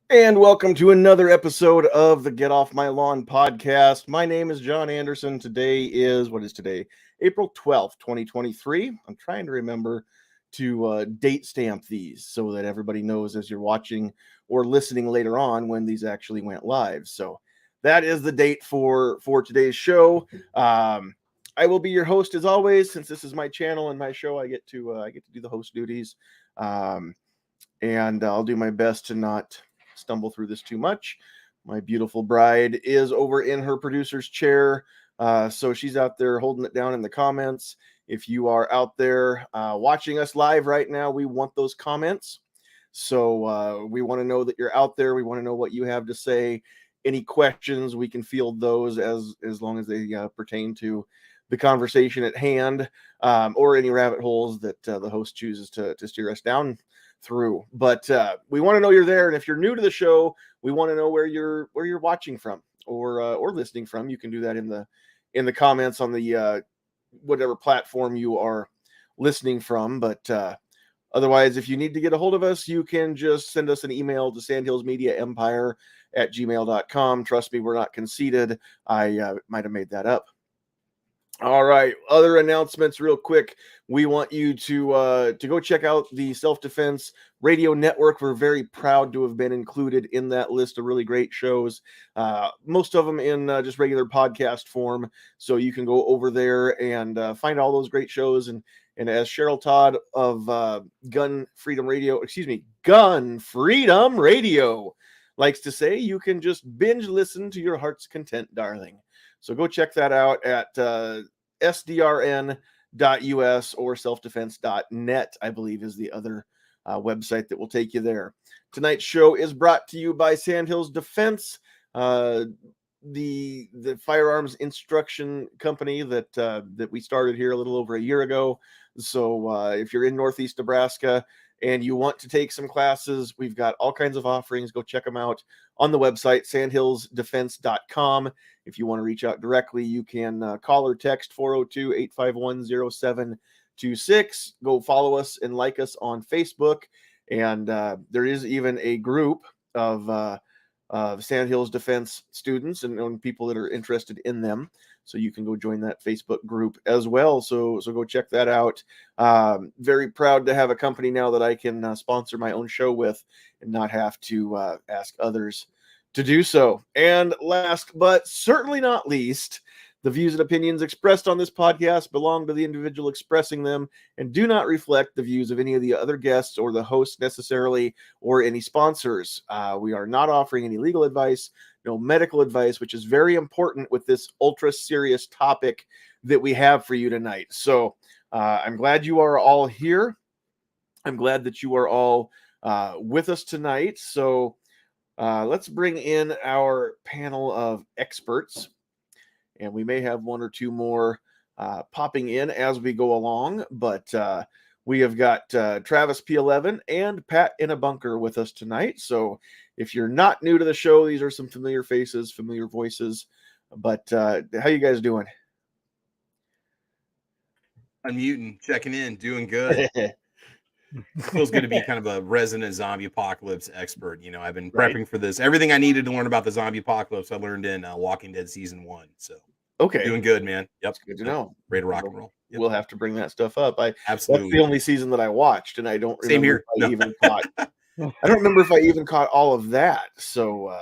And welcome to another episode of the Get Off My Lawn podcast. My name is John Anderson. Today is, what is today? April 12th, 2023. I'm trying to remember to date stamp these so that everybody knows as you're watching or listening later on when these actually went live. So that is the date for today's show. I will be your host as always. Since this is my channel and my show, I get to do the host duties. And I'll do my best to not stumble through this too much. My beautiful bride is over in her producer's chair, so she's out there holding it down in the comments. If you are out there watching us live right now, we want those comments. So we want to know that you're out there. We want to know what you have to say. Any questions, we can field those as long as they pertain to the conversation at hand, or any rabbit holes that the host chooses to steer us down through. But we want to know you're there, and if you're new to the show, we want to know where you're watching from or listening from. You can do that in the comments on the whatever platform you are listening from. But otherwise, if you need to get a hold of us, you can just send us an email to sandhillsmediaempire@gmail.com. Trust me, we're not conceited. I might have made that up. All right. Other announcements, real quick. We want you to go check out the Self-Defense Radio Network. We're very proud to have been included in that list of really great shows. Most of them in just regular podcast form. So you can go over there and find all those great shows. And as Cheryl Todd of Gun Freedom Radio likes to say, you can just binge listen to your heart's content, darling. So go check that out at sdrn.us or selfdefense.net, I believe is the other website that will take you there. Tonight's show is brought to you by Sandhills Defense, the firearms instruction company that we started here a little over a year ago. So if you're in Northeast Nebraska and you want to take some classes, we've got all kinds of offerings. Go check them out on the website, sandhillsdefense.com. If you want to reach out directly, you can call or text 402-851-0726. Go follow us and like us on Facebook. And there is even a group of Sandhills Defense students and people that are interested in them. So you can go join that Facebook group as well. So go check that out. Very proud to have a company now that I can sponsor my own show with and not have to ask others to do so. And last but certainly not least, the views and opinions expressed on this podcast belong to the individual expressing them and do not reflect the views of any of the other guests or the hosts necessarily, or any sponsors. We are not offering any legal advice, no medical advice, which is very important with this ultra serious topic that we have for you tonight. So I'm glad you are all here. I'm glad that you are all with us tonight. So let's bring in our panel of experts. And we may have one or two more popping in as we go along. But we have got Travis P11 and Pat in a bunker with us tonight. So if you're not new to the show, these are some familiar faces, familiar voices. But how you guys doing? Unmuting, checking in, doing good. Feels good to be kind of a resident zombie apocalypse expert. You know, I've been prepping for this. Everything I needed to learn about the zombie apocalypse, I learned in Walking Dead season 1. So okay, doing good, man. Yep, that's good to know. Ready to rock and roll. Yep. We'll have to bring that stuff up. Absolutely. That's the only season that I watched, and I don't Same remember here. if I even caught. I don't remember if I even caught all of that. So,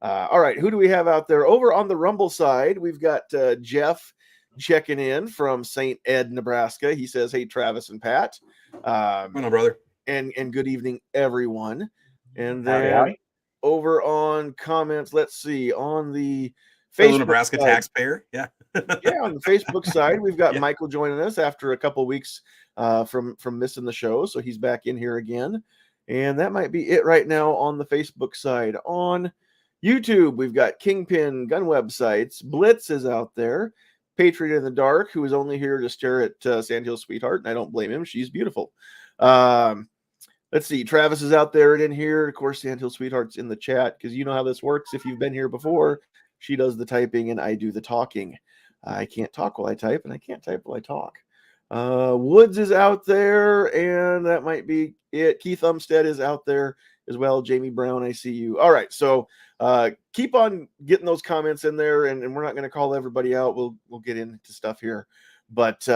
all right, who do we have out there? Over on the Rumble side, we've got Jeff checking in from St. Ed, Nebraska. He says, "Hey, Travis and Pat, Come on, brother, and good evening, everyone." And then over on comments, let's see, on the fellow Nebraska taxpayer, yeah, on the Facebook side, we've got Michael joining us after a couple weeks from missing the show, so he's back in here again. And that might be it right now on the Facebook side. On YouTube, we've got Kingpin Gun Websites. Blitz is out there. Patriot in the Dark, who is only here to stare at Sandhills Sweetheart, and I don't blame him. She's beautiful. Let's see. Travis is out there and in here. Of course, Sandhills Sweetheart's in the chat because you know how this works. If you've been here before, she does the typing and I do the talking. I can't talk while I type, and I can't type while I talk. Woods is out there, and that might be it. Keith Umstead is out there as well. Jamie Brown, I see you. All right, so keep on getting those comments in there, and we're not going to call everybody out. We'll get into stuff here, but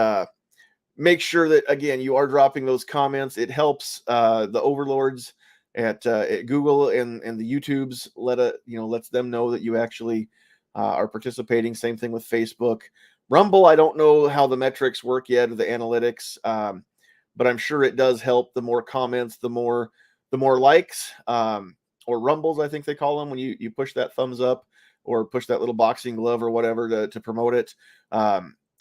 make sure that again you are dropping those comments. It helps the overlords at Google and the YouTubes lets them know that you actually are participating. Same thing with Facebook. Rumble, I don't know how the metrics work yet, or the analytics, but I'm sure it does help. The more comments, the more likes, or rumbles, I think they call them, when you push that thumbs up or push that little boxing glove or whatever to promote it.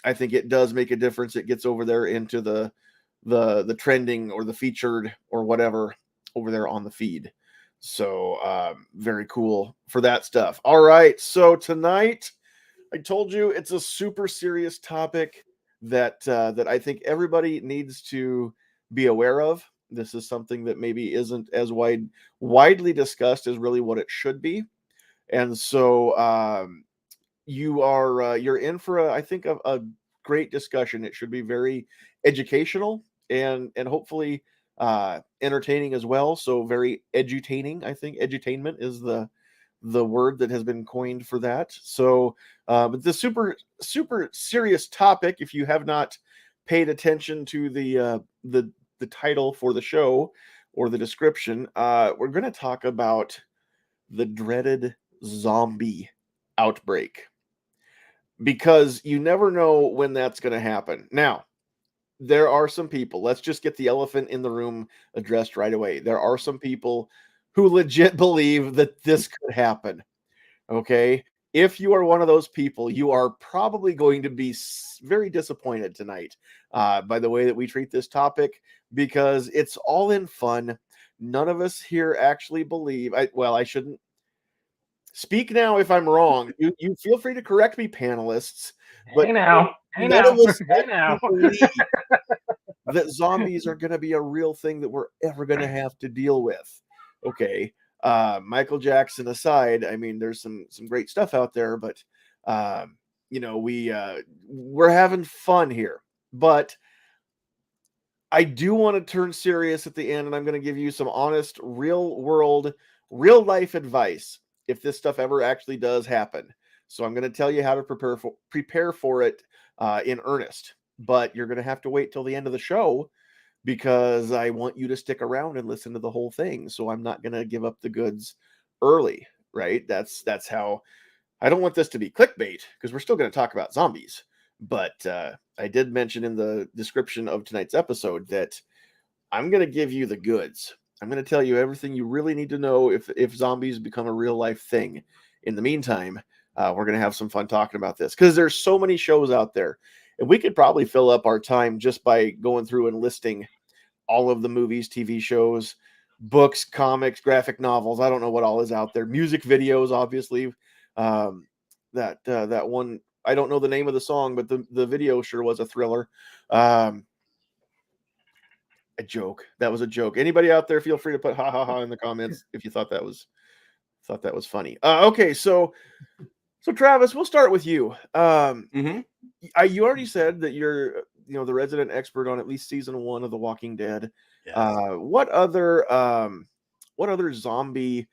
I think it does make a difference. It gets over there into the trending or the featured or whatever over there on the feed. So very cool for that stuff. All right, so tonight I told you it's a super serious topic that I think everybody needs to be aware of. This is something that maybe isn't as widely discussed as really what it should be, and so you're in for I think a great discussion. It should be very educational and hopefully entertaining as well. So very edutaining. I think edutainment is the word that has been coined for that. So, but the super serious topic. If you have not paid attention to the title for the show or the description, we're going to talk about the dreaded zombie outbreak, because you never know when that's going to happen. Now, there are some people, let's just get the elephant in the room addressed right away. There are some people who legit believe that this could happen. Okay. If you are one of those people, you are probably going to be very disappointed tonight by the way that we treat this topic, because it's all in fun. None of us here actually believe. I shouldn't speak now if I'm wrong. You feel free to correct me, panelists. But hey now, none of us hey now. believe that zombies are going to be a real thing that we're ever going to have to deal with. Okay. Michael Jackson aside, I mean, there's some great stuff out there, but we're having fun here. But I do want to turn serious at the end, and I'm going to give you some honest, real world, real life advice if this stuff ever actually does happen. So I'm going to tell you how to prepare for it in earnest. But you're going to have to wait till the end of the show, because I want you to stick around and listen to the whole thing. So I'm not going to give up the goods early, right? That's how I don't want this to be clickbait, because we're still going to talk about zombies. But I did mention in the description of tonight's episode that I'm going to give you the goods. I'm going to tell you everything you really need to know if zombies become a real life thing. In the meantime, we're going to have some fun talking about this, because there's so many shows out there. And we could probably fill up our time just by going through and listing all of the movies, TV shows, books, comics, graphic novels. I don't know what all is out there. Music videos, obviously. That one, I don't know the name of the song, but the video sure was a thriller. A joke. That was a joke. Anybody out there, feel free to put ha ha ha in the comments if you thought that was funny. Okay, so Travis, we'll start with you. You already said that you're the resident expert on at least season 1 of The Walking Dead. Yes. What other zombie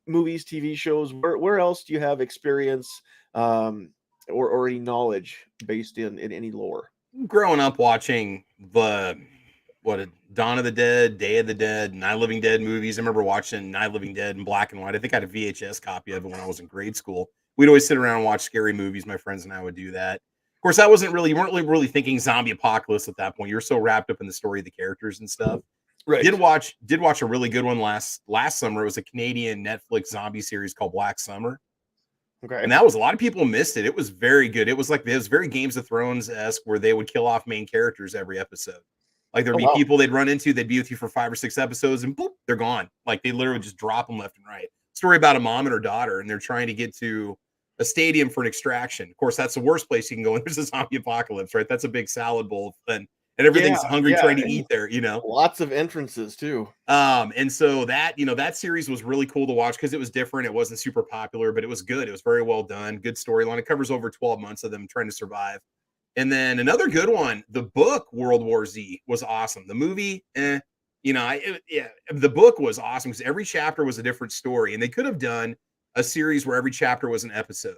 movies, TV shows, where else do you have experience or any knowledge based in any lore? Growing up watching Dawn of the Dead, Day of the Dead, Night of the Living Dead movies. I remember watching Night of the Living Dead in black and white. I think I had a VHS copy of it when I was in grade school. We'd always sit around and watch scary movies. My friends and I would do that. Of course, you weren't really thinking zombie apocalypse at that point. You're so wrapped up in the story of the characters and stuff. Right. Did watch a really good one last summer. It was a Canadian Netflix zombie series called Black Summer. Okay. And that was, a lot of people missed it. It was very good. It was very Games of Thrones-esque, where they would kill off main characters every episode. Like there'd be people they'd run into, they'd be with you for 5 or 6 episodes, and boop, they're gone. Like they literally just drop them left and right. Story about a mom and her daughter, and they're trying to get to a stadium for an extraction. Of course, that's the worst place you can go when there's a zombie apocalypse, right? That's a big salad bowl, and everything's hungry trying to eat there, Lots of entrances too. And so that series was really cool to watch because it was different. It wasn't super popular, but it was good. It was very well done. Good storyline. It covers over 12 months of them trying to survive. And then another good one, the book World War Z was awesome. The movie, You know, the book was awesome because every chapter was a different story, and they could have done a series where every chapter was an episode.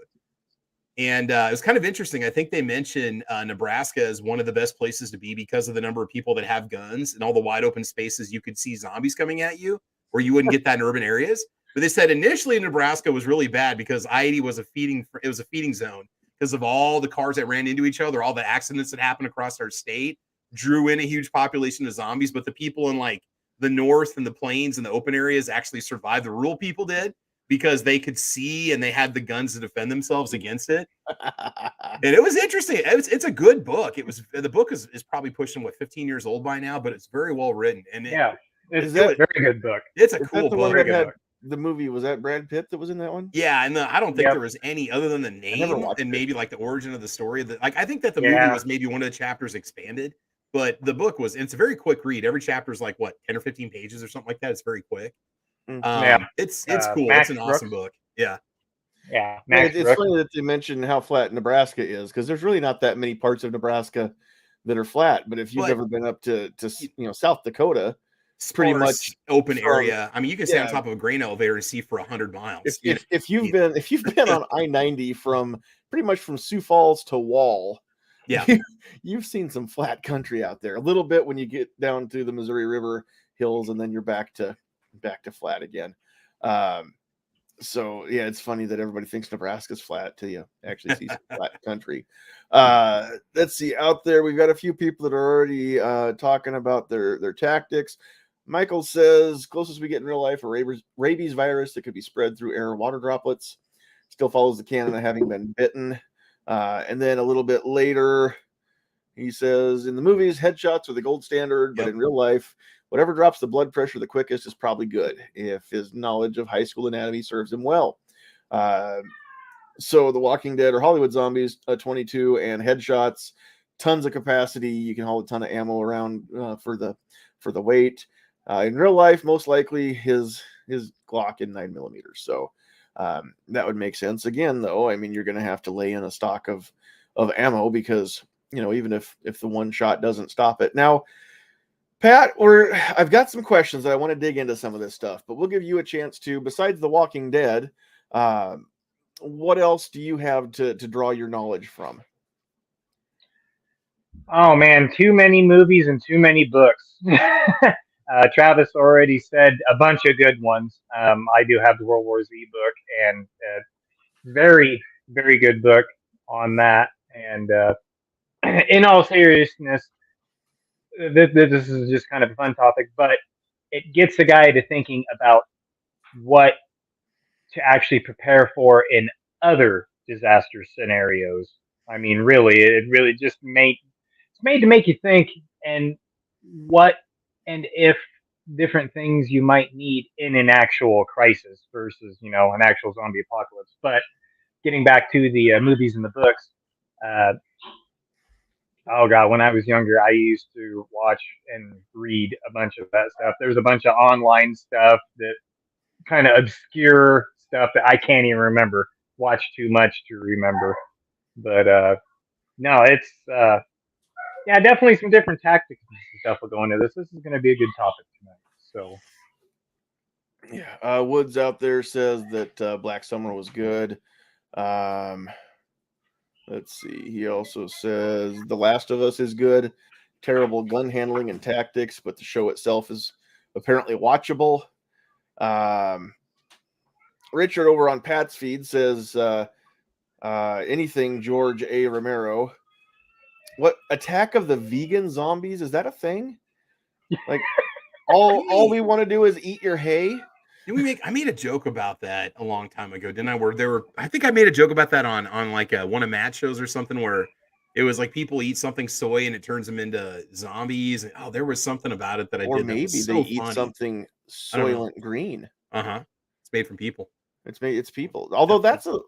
And it was kind of interesting. I think they mentioned Nebraska as one of the best places to be because of the number of people that have guns and all the wide open spaces you could see zombies coming at you, where you wouldn't get that in urban areas. But they said initially Nebraska was really bad because I-80 was a feeding zone because of all the cars that ran into each other, all the accidents that happened across our state, drew in a huge population of zombies. But the people in like the north and the plains and the open areas actually survived. The rural people did, because they could see and they had the guns to defend themselves against it. And it was interesting. It's a good book. The book is probably pushing 15 years old by now, but it's very well written. And it's a very good book. It's a cool book. That had the movie, was that Brad Pitt that was in that one? Yeah, and I don't think there was any other than the name and maybe like the origin of the story. I think that the movie was maybe one of the chapters expanded, but the book it's a very quick read. Every chapter is like 10 or 15 pages or something like that. It's very quick. It's cool. It's an awesome book. Yeah. It's funny that they mention how flat Nebraska is, because there's really not that many parts of Nebraska that are flat. But if you've ever been up to South Dakota, it's pretty much open area. I mean, you can stay on top of a grain elevator and see for 100 miles. If you've been on I-90 from pretty much from Sioux Falls to Wall, you've seen some flat country out there. A little bit when you get down to the Missouri River hills, and then you're back to flat again. So yeah, it's funny that everybody thinks Nebraska's flat till you actually see some flat country. Let's see, out there we've got a few people that are already talking about their tactics. Michael says closest we get in real life, a rabies virus that could be spread through air and water droplets. Still follows the canon of having been bitten. And then a little bit later, he says in the movies, headshots are the gold standard, but in real life, whatever drops the blood pressure the quickest is probably good if his knowledge of high school anatomy serves him well. So The Walking Dead or Hollywood Zombies, 22 and headshots, tons of capacity. You can haul a ton of ammo around for the weight. In real life, most likely his Glock in 9mm. So that would make sense. Again, though, I mean, you're going to have to lay in a stock of ammo because, even if the one shot doesn't stop it. Now, Pat, I've got some questions that I want to dig into some of this stuff, but we'll give you a chance to, besides The Walking Dead, what else do you have to draw your knowledge from? Oh man, too many movies and too many books. Travis already said a bunch of good ones. I do have the World War Z book, and very, very good book on that. And in all seriousness, this is just kind of a fun topic, but it gets the guy to thinking about what to actually prepare for in other disaster scenarios. I mean, really, it really just it's made to make you think and what and if different things you might need in an actual crisis versus, an actual zombie apocalypse. But getting back to the movies and the books, oh God, when I was younger, I used to watch and read a bunch of that stuff. There's a bunch of online stuff that kind of obscure stuff that I can't even remember. Watch too much to remember. But no, it's definitely some different tactics and stuff will go into this. This is going to be a good topic tonight. So yeah, Woods out there says that Black Summer was good. Let's see. He also says The Last of Us is good. Terrible gun handling and tactics, but the show itself is apparently watchable. Richard over on Pat's feed says anything George A. Romero. What, Attack of the Vegan Zombies? Is that a thing? Like all we want to do is eat your hay? I made a joke about that a long time ago, didn't I? I think I made a joke about that on like one of Matt's shows or something, where it was like people eat something soy and it turns them into zombies. And, there was something about it that I did. Or maybe they eat something Soylent Green. It's made from people. It's people. Although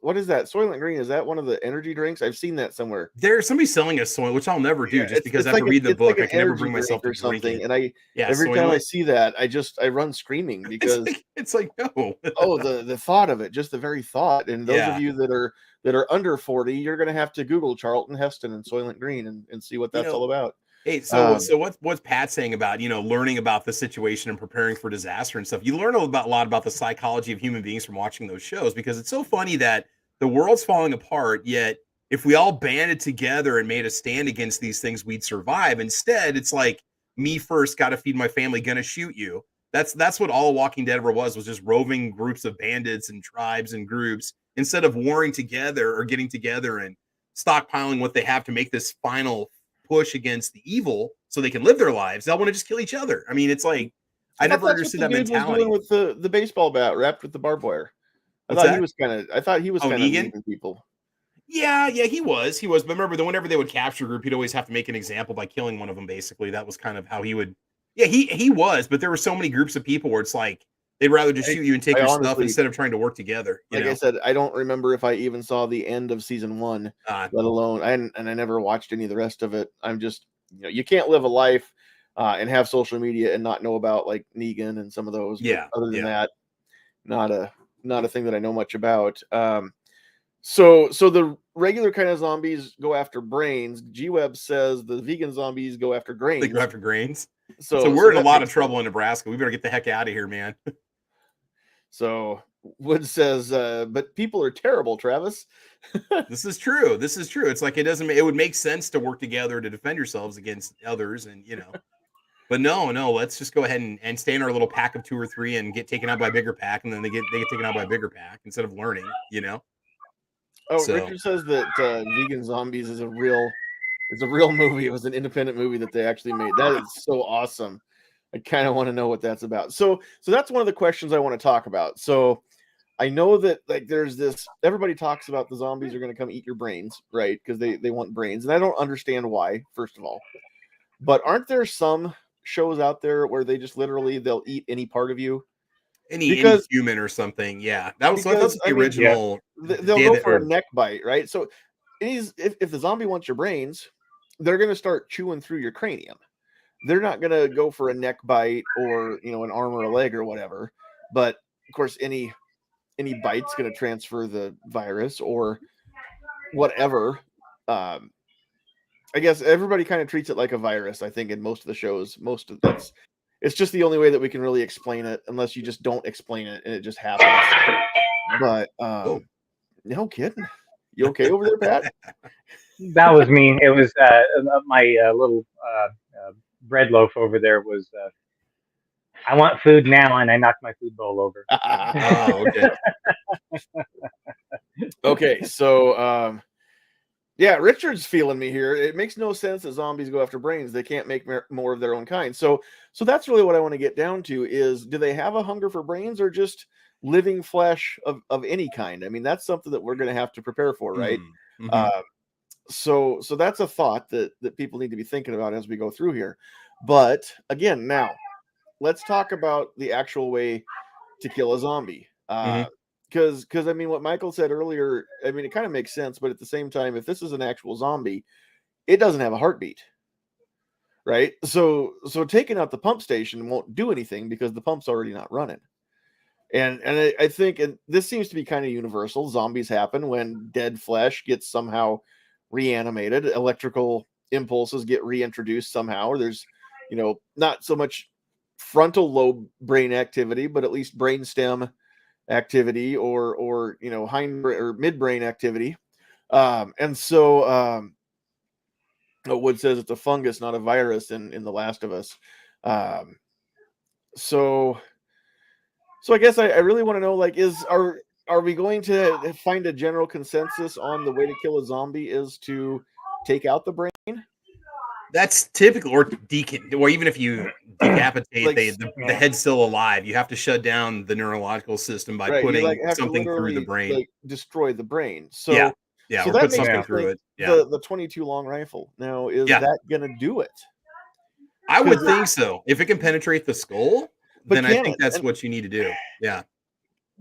what is that? Soylent Green, is that one of the energy drinks? I've seen that somewhere. There's somebody selling a soy, which I'll never do just because I have to read the book. I can never bring myself to drink it. And every time I see that, I run screaming because it's like no. The thought of it, just the very thought. And those of you that are under 40, you're gonna have to Google Charlton Heston and Soylent Green and see what that's all about. Hey, so what's Pat saying about, learning about the situation and preparing for disaster and stuff? You learn a lot about the psychology of human beings from watching those shows, because it's so funny that the world's falling apart, yet if we all banded together and made a stand against these things, we'd survive. Instead, it's like, me first, got to feed my family, gonna shoot you. That's what all Walking Dead ever was just roving groups of bandits and tribes and groups, instead of warring together or getting together and stockpiling what they have to make this final push against the evil so they can live their lives. They'll want to just kill each other. I mean, it's like, I thought never that's what understood the that dude was doing mentality. with the baseball bat wrapped with the barbed wire. I What's thought that? he was Oh, kind of Negan? leaving people. Yeah, he was. But remember that whenever they would capture a group, he'd always have to make an example by killing one of them. Basically, that was kind of how he would. Yeah, he was. But there were so many groups of people where it's like they'd rather just shoot you and take I your stuff honestly, instead of trying to work together. like I said, I don't remember if I even saw the end of season 1, let alone I never watched any of the rest of it. I'm just, you can't live a life and have social media and not know about like Negan and some of those. Yeah. But other than that, not a thing that I know much about. So the regular kind of zombies go after brains. G-Web says the vegan zombies go after grains. They go after grains. So we're in a lot of sense. trouble in Nebraska. We better get the heck out of here, man. So Wood says, but people are terrible, Travis. This is true. It's like it would make sense to work together to defend yourselves against others, and but no, let's just go ahead and stay in our little pack of 2 or 3 and get taken out by a bigger pack, and then they get taken out by a bigger pack instead of learning. Oh, so. Richard says that Vegan Zombies is a real movie. It was an independent movie that they actually made. That is so awesome. I kind of want to know what that's about. So that's one of the questions I want to talk about. So I know that like there's this, everybody talks about the zombies are going to come eat your brains, right? Because they want brains. And I don't understand why, first of all. But aren't there some shows out there where they just literally they'll eat any part of you? Any human or something. Yeah. That's the original. They'll go for a neck bite, right? So if the zombie wants your brains, they're going to start chewing through your cranium. They're not going to go for a neck bite or, an arm or a leg or whatever. But of course, any bite's going to transfer the virus or whatever. I guess everybody kind of treats it like a virus, I think, in most of the shows. It's just the only way that we can really explain it, unless you just don't explain it and it just happens. But no kidding. You okay over there, Pat? That was me. It was my little bread loaf over there was. I want food now, and I knocked my food bowl over. Oh, okay. Okay, so yeah, Richard's feeling me here. It makes no sense that zombies go after brains. They can't make more of their own kind. So that's really what I want to get down to is, do they have a hunger for brains or just living flesh of any kind? I mean, that's something that we're going to have to prepare for, right? Mm-hmm. So that's a thought that people need to be thinking about as we go through here. But again, now let's talk about the actual way to kill a zombie. Because I mean, what Michael said earlier, I mean, it kind of makes sense, but at the same time, if this is an actual zombie, it doesn't have a heartbeat, right? So taking out the pump station won't do anything because the pump's already not running. And I think, and this seems to be kind of universal, zombies happen when dead flesh gets somehow reanimated, electrical impulses get reintroduced somehow, or there's, not so much frontal lobe brain activity, but at least brainstem activity or hind or midbrain activity. And so Wood says it's a fungus, not a virus in The Last of Us. So I guess I really want to know, like, are we going to find a general consensus on the way to kill a zombie is to take out the brain? That's typical, or even if you decapitate, like, the head's still alive. You have to shut down the neurological system by putting something through the brain. Like, destroy the brain. So yeah, or put something through it. Yeah. The 22 long rifle. Now, is that going to do it? I would think so. If it can penetrate the skull, then I think that's what you need to do. Yeah.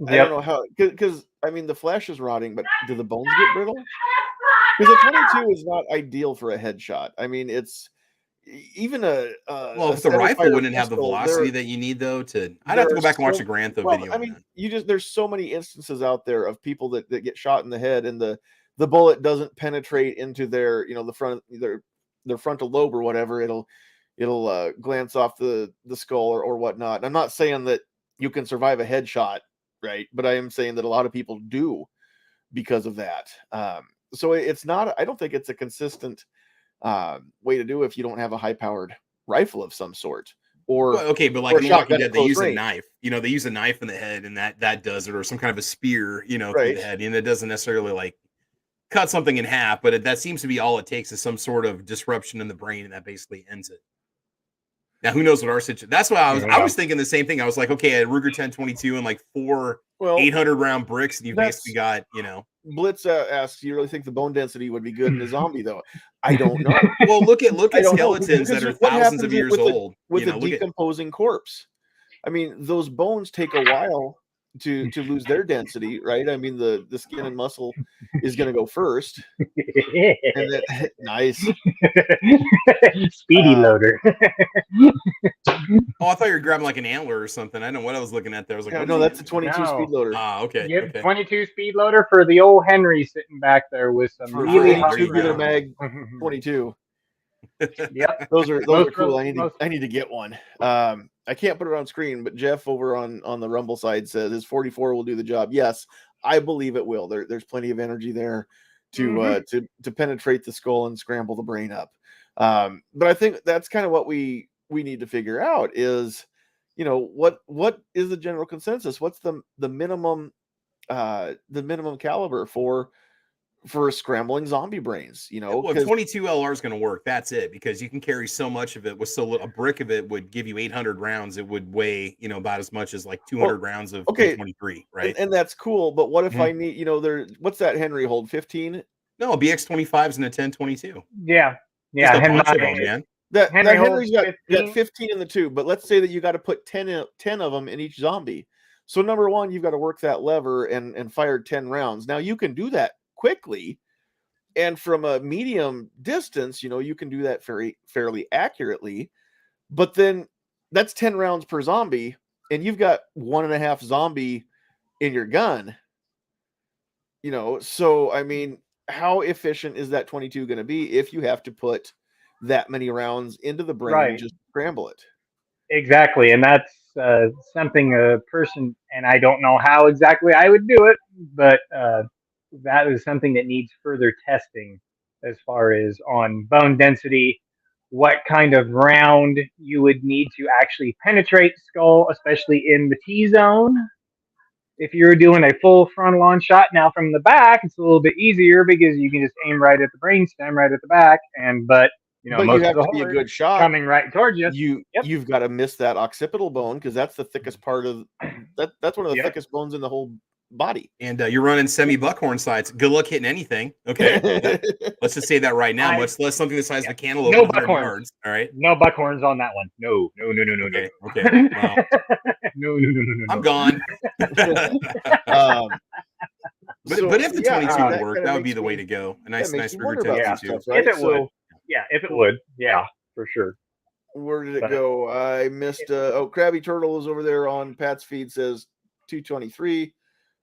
I don't know how, because I mean, the flesh is rotting, but do the bones get brittle? Because a 22 is not ideal for a headshot. I mean, it's even if the rifle wouldn't have the velocity that you need, though, I'd have to go back and watch the Grand Theft video. I mean, there's so many instances out there of people that get shot in the head and the bullet doesn't penetrate into their, the front, their their frontal lobe or whatever, it'll glance off the skull or whatnot. And I'm not saying that you can survive a headshot, right? But I am saying that a lot of people do because of that. So it's not. I don't think it's a consistent way to do if you don't have a high-powered rifle of some sort. Or Well, okay, but like or in The Walking shotgun at Dead, they close use a range. knife. You know, they use a knife in the head, and that does it, or some kind of a spear, you know, through Right. the head, and it doesn't necessarily like cut something in half, but that seems to be all it takes is some sort of disruption in the brain, and that basically ends it. Now, who knows what our situation? That's why I Yeah. was thinking the same thing. I was like, okay, I had Ruger 1022 and like 4 Well, 800 round bricks, and you that's- basically got, you know. Blitz asks, "You really think the bone density would be good in a zombie, though?" I don't know. Well, look at I don't know, skeletons that because are what thousands of happens years with old. with You know, a look at decomposing corpse? I mean, those bones take a while to lose their density, right? I mean, the skin and muscle is going to go first, and then nice. Speedy loader. oh, I thought you were grabbing like an antler or something. I don't know what I was looking at there. I was like, Yeah, what no, is that's a it? 22 No. speed loader Ah, okay. Yep, Okay. 22 speed loader for the old Henry sitting back there with some for really a hot there you tubular go. mag rounds. 22. Yep. Those are Most cool. real- I need to get one. I can't put it on screen, but Jeff over on the Rumble side says his 44 will do the job. Yes, I believe it will. There's plenty of energy there to to penetrate the skull and scramble the brain up. But I think that's kind of what we need to figure out is, you know, what is the general consensus? What's the minimum caliber for scrambling zombie brains, you know? Well, if 22 LR is going to work, that's it, because you can carry so much of it with so little. A brick of it would give you 800 rounds. It would weigh, you know, about as much as like 200 rounds of okay, 1023, right? And that's cool, but what if Mhm. I need, you know, what's that Henry hold? 15? No, BX25s and a 1022. Yeah. Just Yeah. a bunch of Henry, them, man. That Henry Henry's holds got 15. 15 in the tube, but let's say that you got to put 10 of them in each zombie. So number one, you've got to work that lever and fire 10 rounds. Now you can do that quickly, and from a medium distance, you know, you can do that fairly accurately. But then that's 10 rounds per zombie, and you've got 1.5 zombie in your gun. You know, so I mean, how efficient is that 22 going to be if you have to put that many rounds into the brain Right. just to scramble it? Exactly. And that's something a person, and I don't know how exactly I would do it, but that is something that needs further testing as far as on bone density, what kind of round you would need to actually penetrate the skull, especially in the T zone. If you're doing a full frontal on shot now from the back, it's a little bit easier because you can just aim right at the brainstem, right at the back, but you know, But you most of have the to be a horde good shot. coming right towards you. Yep. You've got to miss that occipital bone, because that's the thickest part of that's one of the Yep. thickest bones in the whole body. And you're running semi buckhorn sights. Good luck hitting anything. Okay. Let's just say that right now. Much less something the size of a cantaloupe, No 100 buckhorns. yards. All right. No buckhorns on that one. No. Okay. Okay. Well, No. I'm gone. But if the 22 would work, that would be the way to go. A nice makes me Ruger wonder about 10 some stuff, stuff, right? If it would. Yeah, if it would. Yeah, for sure. Where did it But- go? I missed. Krabby Turtle is over there on Pat's feed, says 223.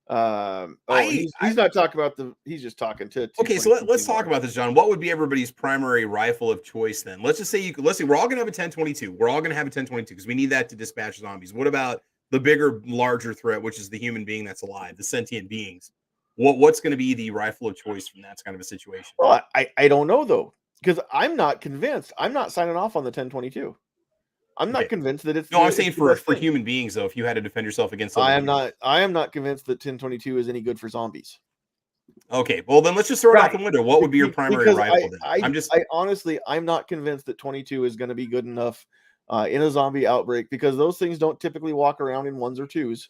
He's not talking about he's just talking to. Okay, so let's talk about this, John. What would be everybody's primary rifle of choice then? Let's just say let's say we're all gonna have a 1022. We're all gonna have a 1022 because we need that to dispatch zombies. What about the bigger, larger threat, which is the human being that's alive, the sentient beings? What's going to be the rifle of choice from that kind of a situation? Well, I don't know though, because I'm not convinced. I'm not signing off on the 1022. I'm not convinced that it's. No, I'm saying for human beings though, if you had to defend yourself against. I am not convinced that 1022 is any good for zombies. Okay, well then let's just throw it out the window. What would be your primary rifle then? I honestly, I'm not convinced that 22 is going to be good enough in a zombie outbreak, because those things don't typically walk around in ones or twos.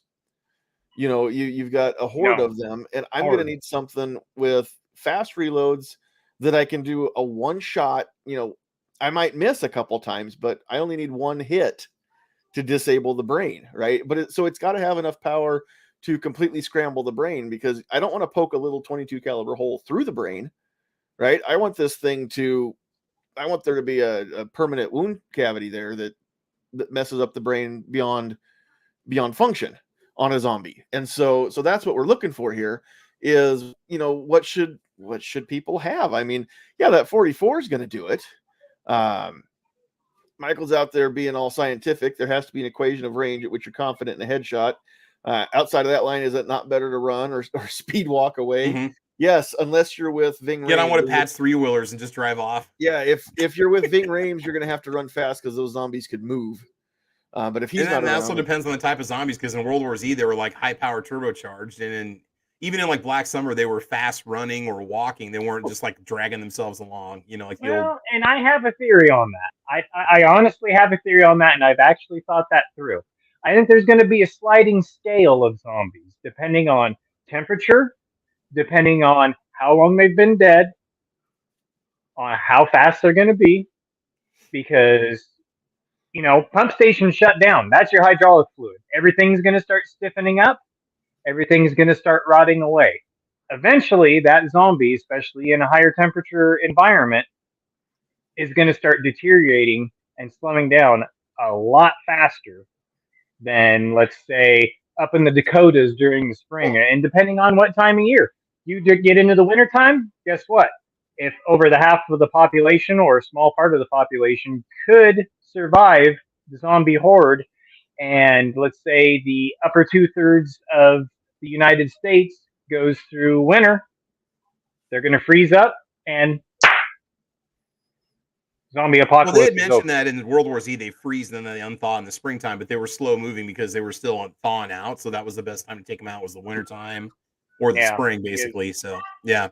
You know, you've got a horde of them, and I'm going to need something with fast reloads that I can do a one shot. You know, I might miss a couple times, but I only need one hit to disable the brain, right? But it's got to have enough power to completely scramble the brain, because I don't want to poke a little 22 caliber hole through the brain, right? I want there to be a permanent wound cavity there that messes up the brain beyond function on a zombie. And so that's what we're looking for here is, you know, what should people have? I mean, yeah, that 44 is going to do it, Michael's out there being all scientific. There has to be an equation of range at which you're confident in a headshot. Outside of that line, is it not better to run or speed walk away? Mm-hmm. Yes, unless you're with Ving Rhames. Get on one of Pat's 3-wheelers and just drive off. Yeah, if you're with Ving Rhames, you're going to have to run fast because those zombies could move. But if he's and not that around, also depends on the type of zombies, because in World War Z they were like high power turbocharged, and even in like Black Summer they were fast running or walking. They weren't just like dragging themselves along, like the old. And I have a theory on that. I honestly have a theory on that, and I've actually thought that through. I think there's going to be a sliding scale of zombies depending on temperature, depending on how long they've been dead, on how fast they're going to be, because pump station shut down. That's your hydraulic fluid. Everything's going to start stiffening up. Everything's going to start rotting away. Eventually, that zombie, especially in a higher temperature environment, is going to start deteriorating and slowing down a lot faster than, let's say, up in the Dakotas during the spring. And depending on what time of year you get into the wintertime, guess what? If over the half of the population or a small part of the population could survive the zombie horde, and let's say the upper 2/3 of the United States goes through winter, they're going to freeze up and zombie apocalypse. Well, they had mentioned that in World War Z they freeze and then they unthaw in the springtime, but they were slow moving because they were still thawing out. So that was the best time to take them out, was the wintertime or the spring, basically. So yeah,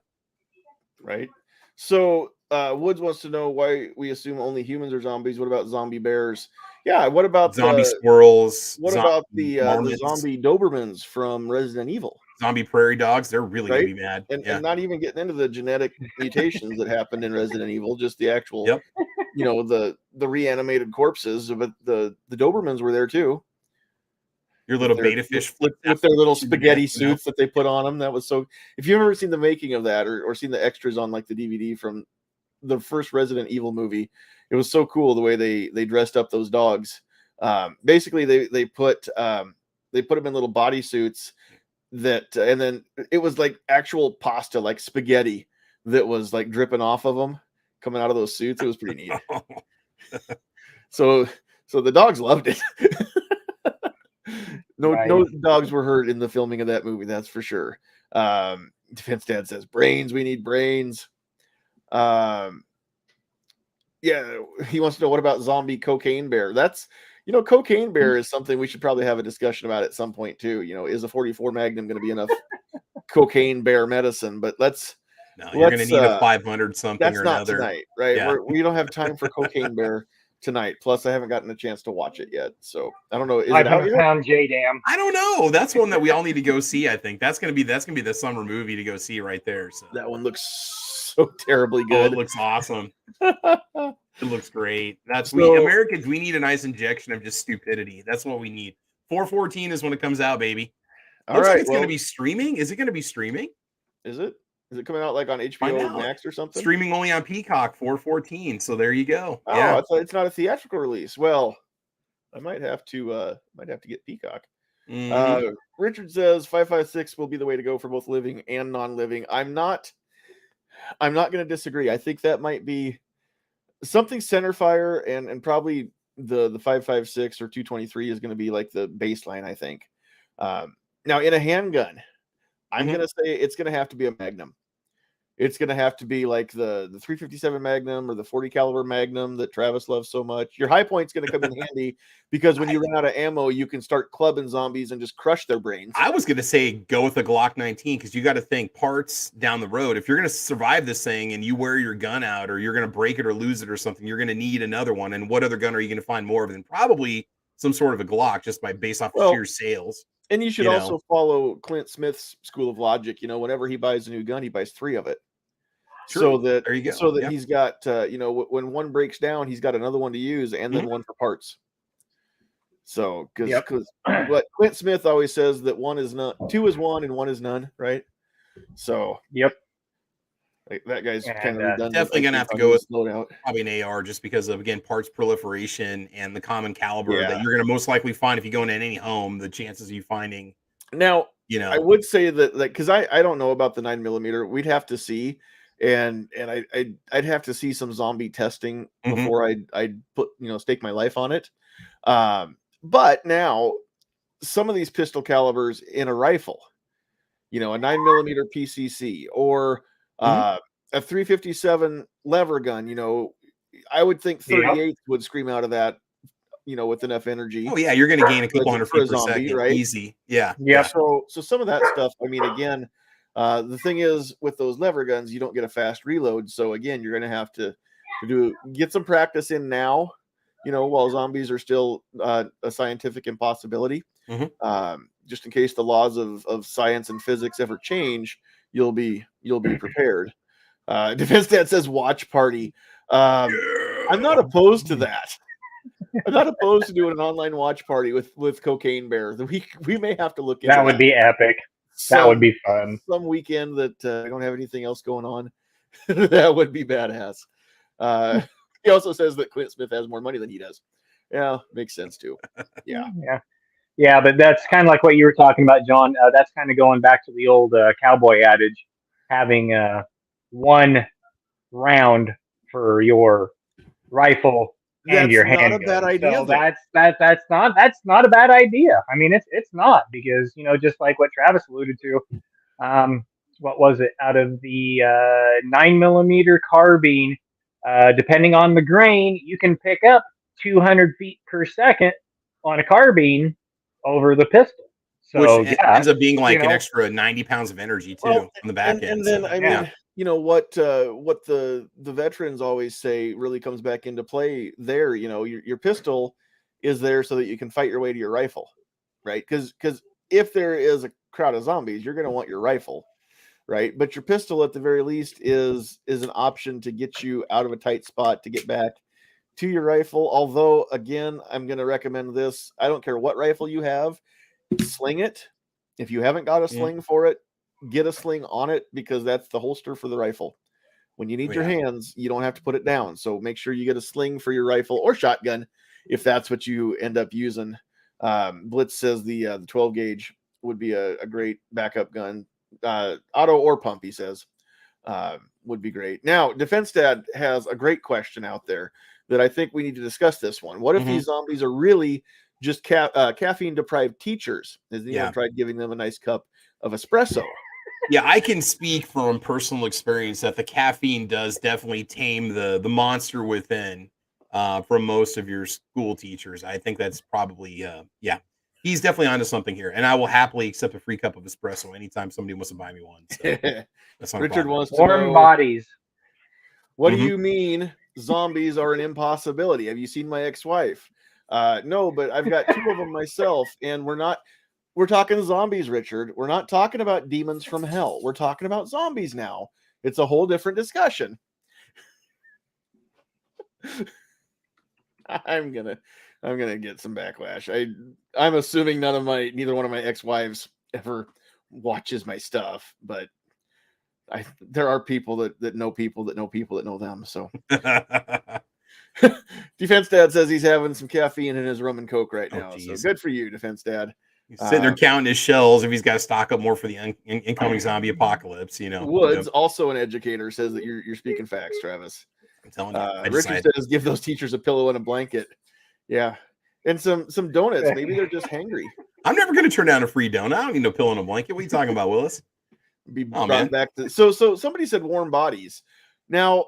right. So Woods wants to know why we assume only humans are zombies. What about zombie bears? Yeah. What about zombie squirrels? What about the zombie Dobermans from Resident Evil? Zombie prairie dogs? They're really gonna be mad. And not even getting into the genetic mutations that happened in Resident Evil, just the actual, the reanimated corpses. But the Dobermans were there too. Your little beta fish with their little spaghetti suits that they put on them. That was so. If you've ever seen the making of that or seen the extras on like the DVD from the first Resident Evil movie, it was so cool the way they dressed up those dogs. Basically, they put them in little bodysuits that, and then it was like actual pasta, like spaghetti that was like dripping off of them coming out of those suits. It was pretty neat. So the dogs loved it. No dogs were hurt in the filming of that movie, that's for sure. Defense Dad says brains. We need brains. Yeah, he wants to know, what about zombie cocaine bear? That's cocaine bear is something we should probably have a discussion about at some point too. Is a 44 Magnum going to be enough cocaine bear medicine? But you're going to need a 500 something. That's or not another tonight, right? Yeah. We don't have time for cocaine bear tonight. Plus, I haven't gotten a chance to watch it yet, so I don't know. Is it out yet? J-Dam. I don't know. That's one that we all need to go see. I think that's gonna be the summer movie to go see right there. So that one looks so terribly good. It looks awesome. It looks great. We Americans, we need a nice injection of just stupidity. That's what we need. 4/14 is when it comes out, baby. Looks like it's gonna be streaming. Is it gonna be streaming? Is it? Is it coming out like on HBO Max or something? Streaming only on Peacock, 4/14. So there you go. Oh, yeah. It's not a theatrical release. Well, I might have to get Peacock. Mm-hmm. Richard says 556 will be the way to go for both living and non-living. I'm not going to disagree. I think that might be something centerfire, and probably the 556 or 223 is going to be like the baseline, I think. Now in a handgun, I'm going to say it's going to have to be a Magnum. It's going to have to be like the 357 Magnum or the 40 caliber Magnum that Travis loves so much. Your high point's going to come in handy because when you run out of ammo, you can start clubbing zombies and just crush their brains. I was going to say go with a Glock 19 because you got to think parts down the road. If you're going to survive this thing and you wear your gun out or you're going to break it or lose it or something, you're going to need another one. And what other gun are you going to find more of than probably some sort of a Glock just based off of sheer sales? And you should also follow Clint Smith's school of logic. Whenever he buys a new gun, he buys 3 of it. True. So that, there you go. So that he's got, when one breaks down, he's got another one to use and then one for parts. So, because what Clint Smith always says that 2 is 1 and 1 is none, right? So, that guy's kind of redundant. Definitely going to have to go with probably an AR just because of, again, parts proliferation and the common caliber that you're going to most likely find if you go into any home, the chances of you finding. Now, I would say that because I don't know about the 9mm. We'd have to see. I'd have to see some zombie testing Mhm. before I'd put, stake my life on it. But now some of these pistol calibers in a rifle, a 9mm PCC or Mhm. a 357 lever gun, I would think Yep. 38 would scream out of that, with enough energy Oh yeah, you're going to gain a couple hundred for a feet per zombie, second, right? easy. Yeah, Yep. yeah. So some of that stuff, I mean, again, the thing is with those lever guns, you don't get a fast reload. So again, you're going to have to get some practice in now, while zombies are still a scientific impossibility. Mhm. Just in case the laws of science and physics ever change, you'll be prepared. Defense Dad says watch party. I'm not opposed to that. I'm not opposed to doing an online watch party with Cocaine Bear. We may have to look into That would be epic. That would be fun. some weekend that I don't have anything else going on. That would be badass. He also says that Clint Smith has more money than he does. Yeah, makes sense too. Yeah. Yeah, but that's kind of like what you were talking about, John. That's kind of going back to the old cowboy adage, having one round for your rifle and That's your not a bad handgun. idea So though. that's not a bad idea. I mean, it's not, because just like what Travis alluded to. What was it? Out of the 9mm carbine, depending on the grain, you can pick up 200 feet per second on a carbine over the pistol. Which So yeah, ends up being like an know, extra 90 pounds of energy too Well, on the back end. and then So I yeah, mean, what the veterans always say really comes back into play there. Your pistol is there so that you can fight your way to your rifle, right? Because if there is a crowd of zombies, you're going to want your rifle, right? But your pistol, at the very least, is an option to get you out of a tight spot to get back to your rifle. Although, again, I'm going to recommend this. I don't care what rifle you have, sling it. If you haven't got a Mhm. sling for it, get a sling on it, because that's the holster for the rifle. When you need your yeah. hands, you don't have to put it down. So make sure you get a sling for your rifle or shotgun if that's what you end up using. Blitz says the 12 gauge would be a great backup gun. Auto or pump, he says, would be great. Now, Defense Dad has a great question out there that I think we need to discuss this one. What if Mhm. these zombies are really just caffeine deprived teachers? Has anyone Yeah. tried giving them a nice cup of espresso? Yeah, I can speak from personal experience that the caffeine does definitely tame the monster within from most of your school teachers. I think that's probably yeah. He's definitely onto something here, and I will happily accept a free cup of espresso anytime somebody wants to buy me one. So that's not a Richard problem. wants to warm know, bodies. what do Mhm. you mean zombies are an impossibility? Have you seen my ex-wife? No, but I've got two of them myself, and we're talking zombies, Richard. We're not talking about demons from hell. We're talking about zombies now. It's a whole different discussion. I'm gonna get some backlash. I'm assuming neither one of my ex-wives ever watches my stuff, but there are people that know people that know people that know them. So Defense Dad says he's having some caffeine in his rum and coke right Oh, now. So geez. good for you, Defense Dad. He's sitting there counting his shells if he's got to stock up more for the incoming zombie apocalypse. Woods, also an educator, says that you're speaking facts, Travis. I'm telling you, I Richard decided. says give those teachers a pillow and a blanket. Yeah. And some donuts. Maybe they're just hangry. I'm never going to turn down a free donut. I don't need no pillow and a blanket. What are you talking about, Willis? Be Oh, brought man. back to so somebody said warm bodies. Now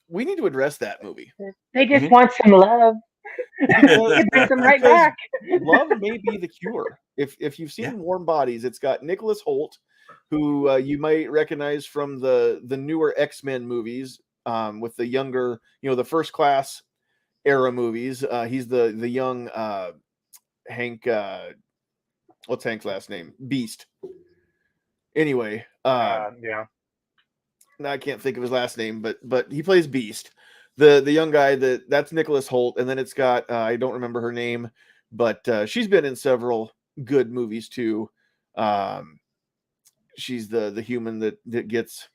we need to address that movie. They just Mhm. want some love. Because, It brings them right because back. love may be the cure. If you've seen Yeah. Warm Bodies, it's got Nicholas Holt, who you might recognize from the newer X-Men movies, with the younger, the First Class era movies. He's the young Hank. What's Hank's last name? Beast. Anyway, Yeah. now I can't think of his last name, but he plays Beast, the young guy that's Nicholas Holt, and then it's got I don't remember her name, but she's been in several good movies too. She's the human that gets,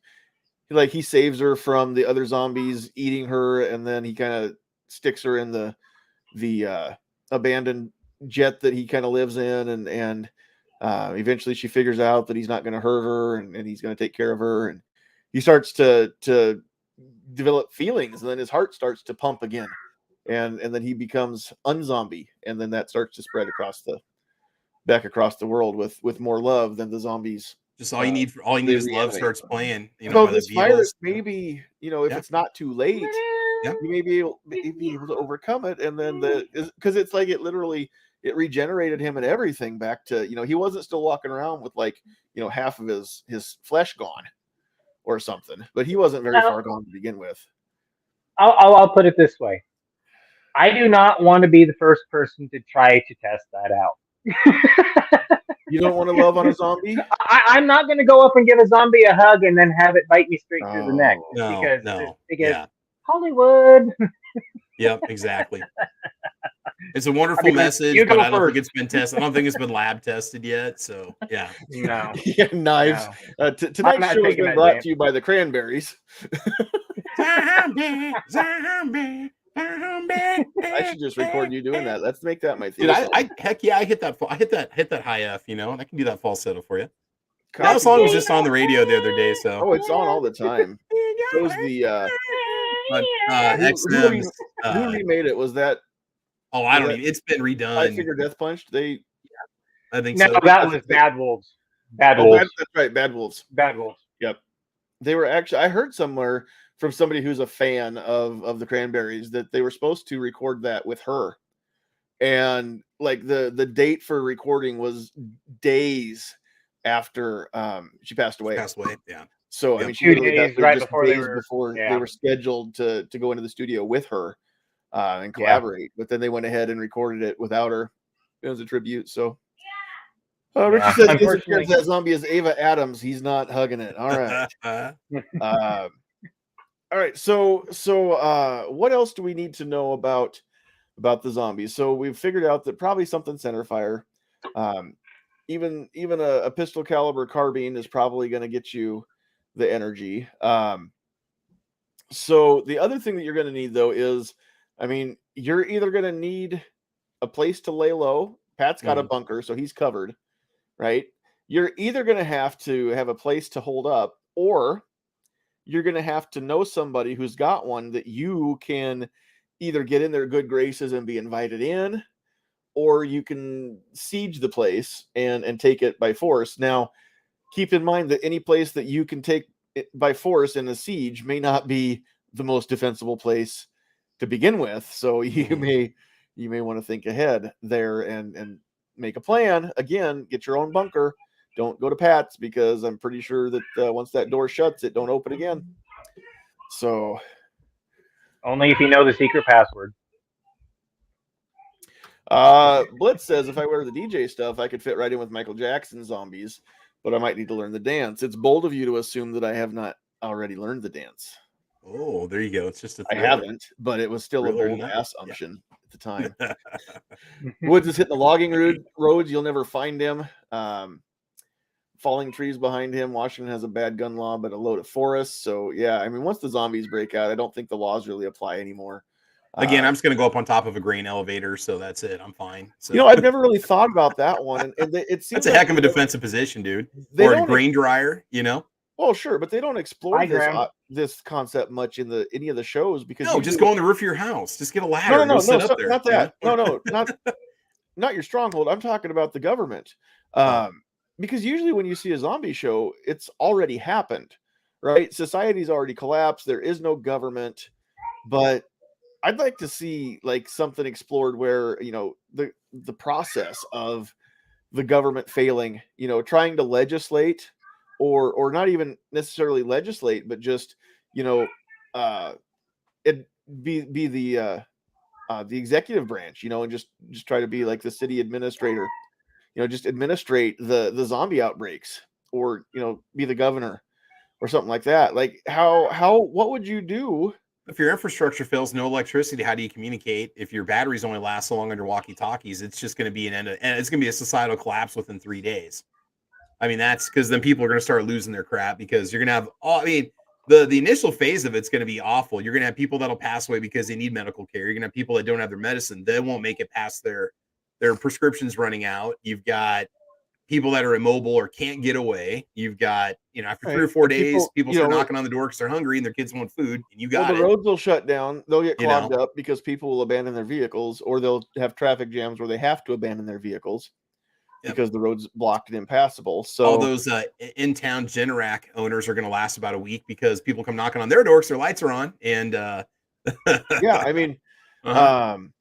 like, he saves her from the other zombies eating her, and then he kind of sticks her in the abandoned jet that he kind of lives in, and eventually she figures out that he's not going to hurt her, and he's going to take care of her, and he starts to develop feelings, and then his heart starts to pump again, and then he becomes unzombie, and then that starts to spread across the world with more love than the zombies. Just all you need they is love reanimate. starts playing, So by the this virus, Beatles. maybe, if Yeah. it's not too late, Yeah. you may be able to overcome it, and then because it's like it regenerated him and everything back to, he wasn't still walking around with like, half of his flesh gone or something, but he wasn't very far gone to begin with. I'll put it this way. I do not want to be the first person to try to test that out. You don't want to love on a zombie? I'm not going to go up and give a zombie a hug and then have it bite me straight through the neck. No. Because Hollywood. Yep, exactly. It's a wonderful message, but I don't think it's been tested. I don't think it's been lab tested yet. So yeah. No. Yeah, knives. No. Tonight's show has been brought to you by the Cranberries. Zombie, zombie. I should just record you doing that. Let's make that my theme. Dude, heck yeah, I hit that high F, and I can do that falsetto for you. That song was just on the radio the other day, so it's on all the time. So was the XM's. Who remade it? Was that? Oh, I don't even. It's been redone. Five Finger Death Punch. I think so. No, that was Bad Wolves. Bad Wolves. That's right, Bad Wolves. Bad Wolves. Yep. They were actually. I heard somewhere from somebody who's a fan of the Cranberries that they were supposed to record that with her, and like the date for recording was days after she passed away. Yeah. So I mean, she 2 days right before they were scheduled to go into the studio with her and collaborate. But then they went ahead and recorded it without her. It was a tribute. So Richard says unfortunately that zombie is Ava Adams. He's not hugging it. All right. All right. So what else do we need to know about the zombies? So we've figured out that probably something center fire. Even a pistol caliber carbine is probably going to get you the energy. So the other thing that you're going to need though is, I mean, you're either going to need a place to lay low. Pat's got a bunker, so he's covered, right? You're either going to have a place to hold up, or you're going to have to know somebody who's got one that you can either get in their good graces and be invited in, or you can siege the place and take it by force. Now, keep in mind that any place that you can take it by force in a siege may not be the most defensible place to begin with. So you may want to think ahead there and make a plan. Again, get your own bunker. Don't go to Pat's, because I'm pretty sure that once that door shuts, it don't open again. So only if you know the secret password. Blitz says if I wear the DJ stuff, I could fit right in with Michael Jackson zombies, but I might need to learn the dance. It's bold of you to assume that I have not already learned the dance. Oh, there you go. It's just I haven't, but it was still a bold assumption at the time. Woods is hitting the logging roads. You'll never find him. Falling trees behind him. Washington has a bad gun law, but a load of forests. So yeah, I mean, once the zombies break out, I don't think the laws really apply anymore. Again, I'm just going to go up on top of a grain elevator, so that's it. I'm fine. So. I've never really thought about that one, and it seems that's a heck of a defensive position, dude. Or a grain dryer, Well, sure, but they don't explore this concept much in any of the shows, because just go on the roof of your house. Just get a ladder. No, sit up there. Not that. No, not your stronghold. I'm talking about the government. Because usually when you see a zombie show, it's already happened, right? Society's already collapsed. There is no government, but I'd like to see like something explored where, the process of the government failing, trying to legislate or not even necessarily legislate, but just, it be the executive branch, and just try to be like the city administrator, just administrate the zombie outbreaks, or, be the governor or something like that. Like what would you do? If your infrastructure fails, no electricity, how do you communicate? If your batteries only last so long under walkie-talkies, it's just going to be and it's going to be a societal collapse within 3 days. I mean, that's because then people are going to start losing their crap, because you're going to have the initial phase of it's going to be awful. You're going to have people that'll pass away because they need medical care. You're going to have people that don't have their medicine. They won't make it past their prescriptions running out. You've got people that are immobile or can't get away. You've got, after 3 Right. or 4 And days, people you start know, knocking on the door because they're hungry and their kids want food, and you well, got the it. roads will shut down. They'll get You know. clogged up because people will abandon their vehicles, or they'll have traffic jams where they have to abandon their vehicles Yep. because the road's blocked and impassable. So All those in-town Generac owners are going to last about a week because people come knocking on their door because their lights are on. And yeah, I mean, I'm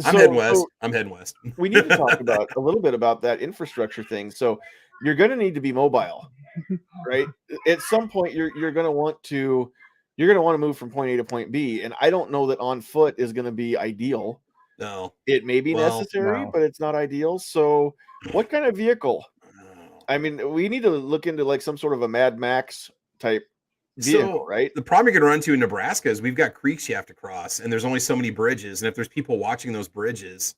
heading west. I'm heading west. we need to talk about a little bit about that infrastructure thing. So you're going to need to be mobile, right? At some point, you're going to want to move from point A to point B, and I don't know that on foot is going to be ideal. No, it may be necessary, but it's not ideal. So, what kind of vehicle? I mean, we need to look into like some sort of a Mad Max type vehicle, right? The problem you're going to run into in Nebraska is we've got creeks you have to cross, and there's only so many bridges. And if there's people watching those bridges,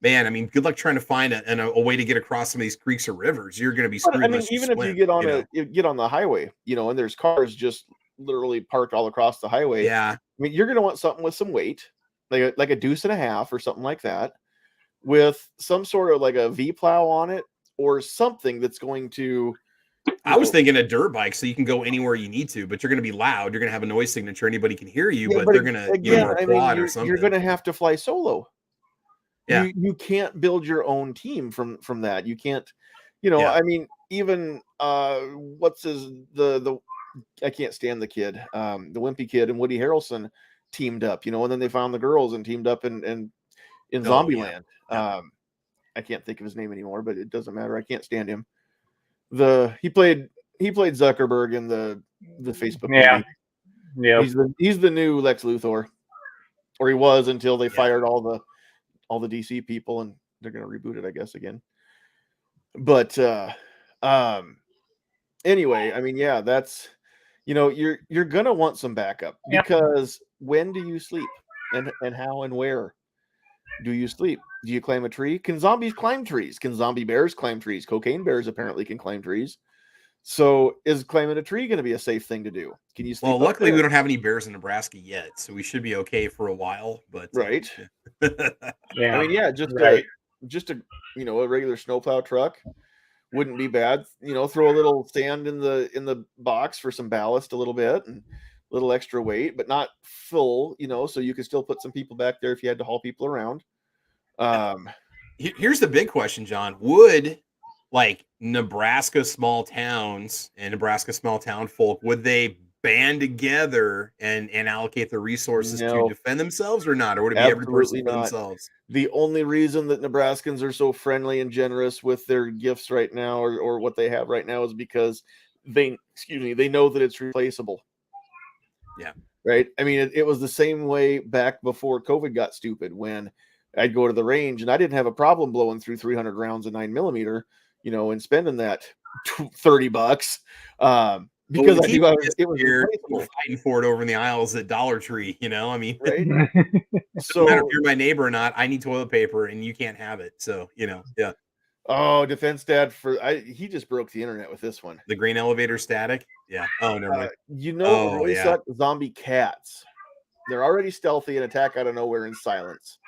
man, I mean, good luck trying to find a way to get across some of these creeks or rivers. You're going to be screwed. I mean, even if you get on get on the highway, and there's cars just literally parked all across the highway. Yeah, I mean, you're going to want something with some weight, like a deuce and a half or something like that, with some sort of like a V plow on it or something that's going to. I was thinking a dirt bike, so you can go anywhere you need to, but you're going to be loud. You're going to have a noise signature. Anybody can hear you, but they're going to or a quad or something. You're going to have to fly solo. Yeah, you can't build your own team from that. You can't, I mean, even what's the I can't stand the kid, the wimpy kid and Woody Harrelson teamed up, and then they found the girls and teamed up in Zombieland. Yeah. I can't think of his name anymore, but it doesn't matter. I can't stand him. He played Zuckerberg in the Facebook movie. Yeah. He's the new Lex Luthor, or he was until they fired all the DC people, and they're going to reboot it, I guess, again. But anyway, I mean, yeah, that's you're going to want some backup because when do you sleep, and how and where do you sleep? Do you climb a tree? Can zombies climb trees? Can zombie bears climb trees? Cocaine bears apparently can climb trees. So is climbing a tree going to be a safe thing to do? Can you sleep? Well, luckily we don't have any bears in Nebraska yet, so we should be okay for a while. But right. Yeah. I mean, yeah, just a a regular snowplow truck wouldn't be bad. Throw a little sand in the box for some ballast a little bit and a little extra weight, but not full, so you could still put some people back there if you had to haul people around. Here's the big question, John. Would Nebraska small towns and Nebraska small town folk, would they band together and allocate the resources to defend themselves or not? Or would it be every person for themselves? The only reason that Nebraskans are so friendly and generous with their gifts right now or what they have right now is because they know that it's replaceable. Yeah. Right. I mean, it was the same way back before COVID got stupid when I'd go to the range and I didn't have a problem blowing through 300 rounds of 9mm, and spending that $30 because I knew it was replaceable. Fighting for it over in the aisles at Dollar Tree, I mean, right? So no matter if you're my neighbor or not, I need toilet paper and you can't have it. So, yeah. Oh, Defense Dad he just broke the internet with this one. The grain elevator static. Yeah. Oh, never mind. What really sucked? Zombie cats. They're already stealthy and attack out of nowhere in silence.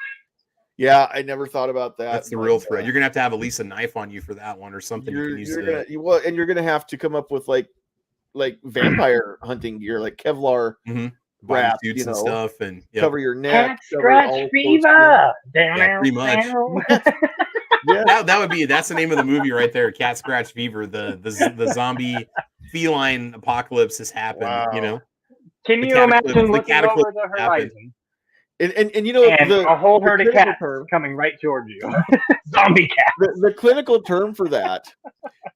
Yeah, I never thought about that. That's the real threat. You're gonna have at least a knife on you for that one or something. You're gonna have to come up with like vampire hunting gear, like Kevlar wrap, suits and stuff, and cover your neck. Cat scratch fever. Yeah, pretty much. Yeah, that's the name of the movie right there. Cat scratch fever. The zombie feline apocalypse has happened. Wow. Can you imagine looking over the horizon? And a whole herd of cats coming right towards you. Zombie cat. The clinical term for that,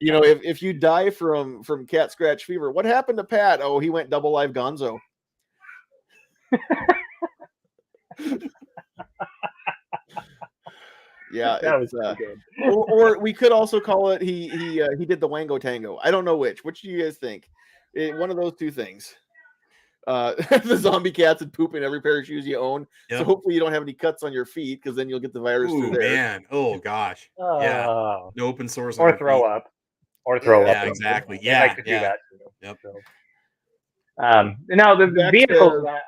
if you die from cat scratch fever, what happened to Pat? Oh, he went double live gonzo. Yeah, that was good. or we could also call it he did the Wango Tango. I don't know which. Which do you guys think? One of those two things. The zombie cats and poop in every pair of shoes you own. Yep. So hopefully you don't have any cuts on your feet because then you'll get the virus through there. Man. Oh gosh. Yeah. No open sores. Or throw up. Yeah, exactly. Yeah. I like to do that too. Yep. So. Now the vehicles. Go ahead.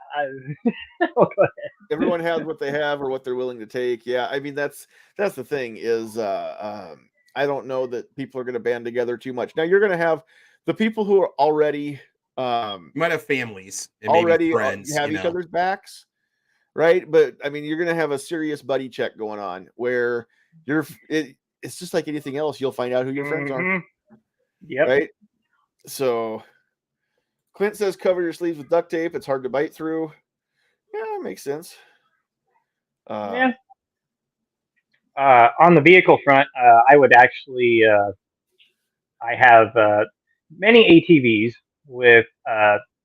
Everyone has what they have or what they're willing to take. Yeah, I mean that's the thing is I don't know that people are going to band together too much. Now you're going to have the people who are already You might have families and maybe already friends, have each other's backs, right? But I mean, you're going to have a serious buddy check going on where it's just like anything else. You'll find out who your friends are, Yep. right? So Clint says cover your sleeves with duct tape. It's hard to bite through. Yeah, makes sense. Yeah. On the vehicle front, I would actually, I have many ATVs with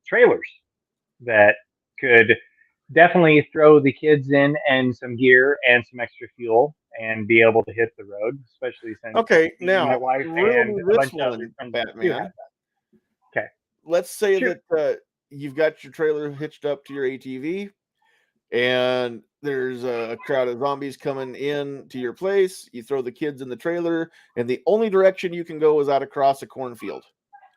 trailers that could definitely throw the kids in and some gear and some extra fuel and be able to hit the road, especially since Okay, me and my now wife riddle and me a this bunch of other one, friends do have Batman. that. Okay. Let's say Sure. that you've got your trailer hitched up to your ATV, and there's a crowd of zombies coming in to your place. You throw the kids in the trailer, and the only direction you can go is out across a cornfield.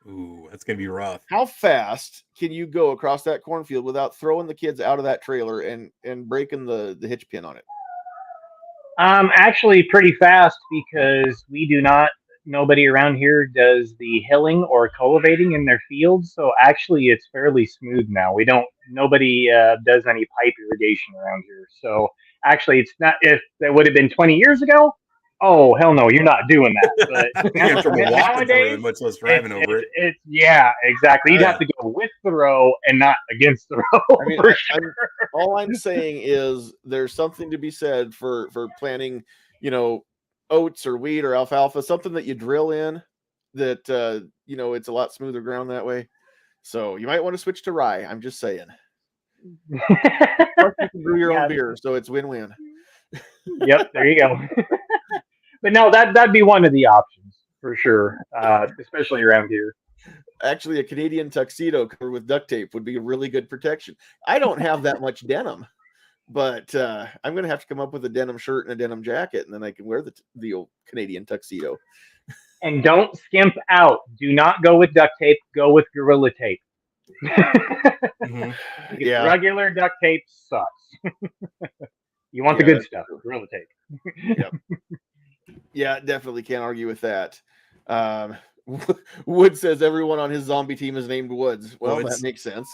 Ooh, that's gonna be rough. How fast can you go across that cornfield without throwing the kids out of that trailer and breaking the hitch pin on it? Actually pretty fast because nobody around here does the hilling or cultivating in their fields. So actually it's fairly smooth now. Nobody does any pipe irrigation around here. So actually it's not, if that would have been 20 years ago, oh, hell no, you're not doing that. But You have trouble walking through nowadays, it, much less driving over it. it's yeah, exactly. You'd Yeah. have to go with the row and not against the row. I mean, for sure. all I'm saying is there's something to be said for planting, oats or wheat or alfalfa, something that you drill in that, it's a lot smoother ground that way. So you might want to switch to rye. I'm just saying. Plus you can brew your own beer, so it's win-win. Yep, there you go. But no, that'd be one of the options for sure, especially around here. Actually, a Canadian tuxedo covered with duct tape would be a really good protection. I don't have that much denim, but I'm going to have to come up with a denim shirt and a denim jacket, and then I can wear the old Canadian tuxedo. And don't skimp out. Do not go with duct tape. Go with Gorilla Tape. Yeah. Regular duct tape sucks. You want the good stuff. Gorilla Tape. Yep. Yeah, definitely can't argue with that. Wood says everyone on his zombie team is named Woods. Well, Woods. that makes sense.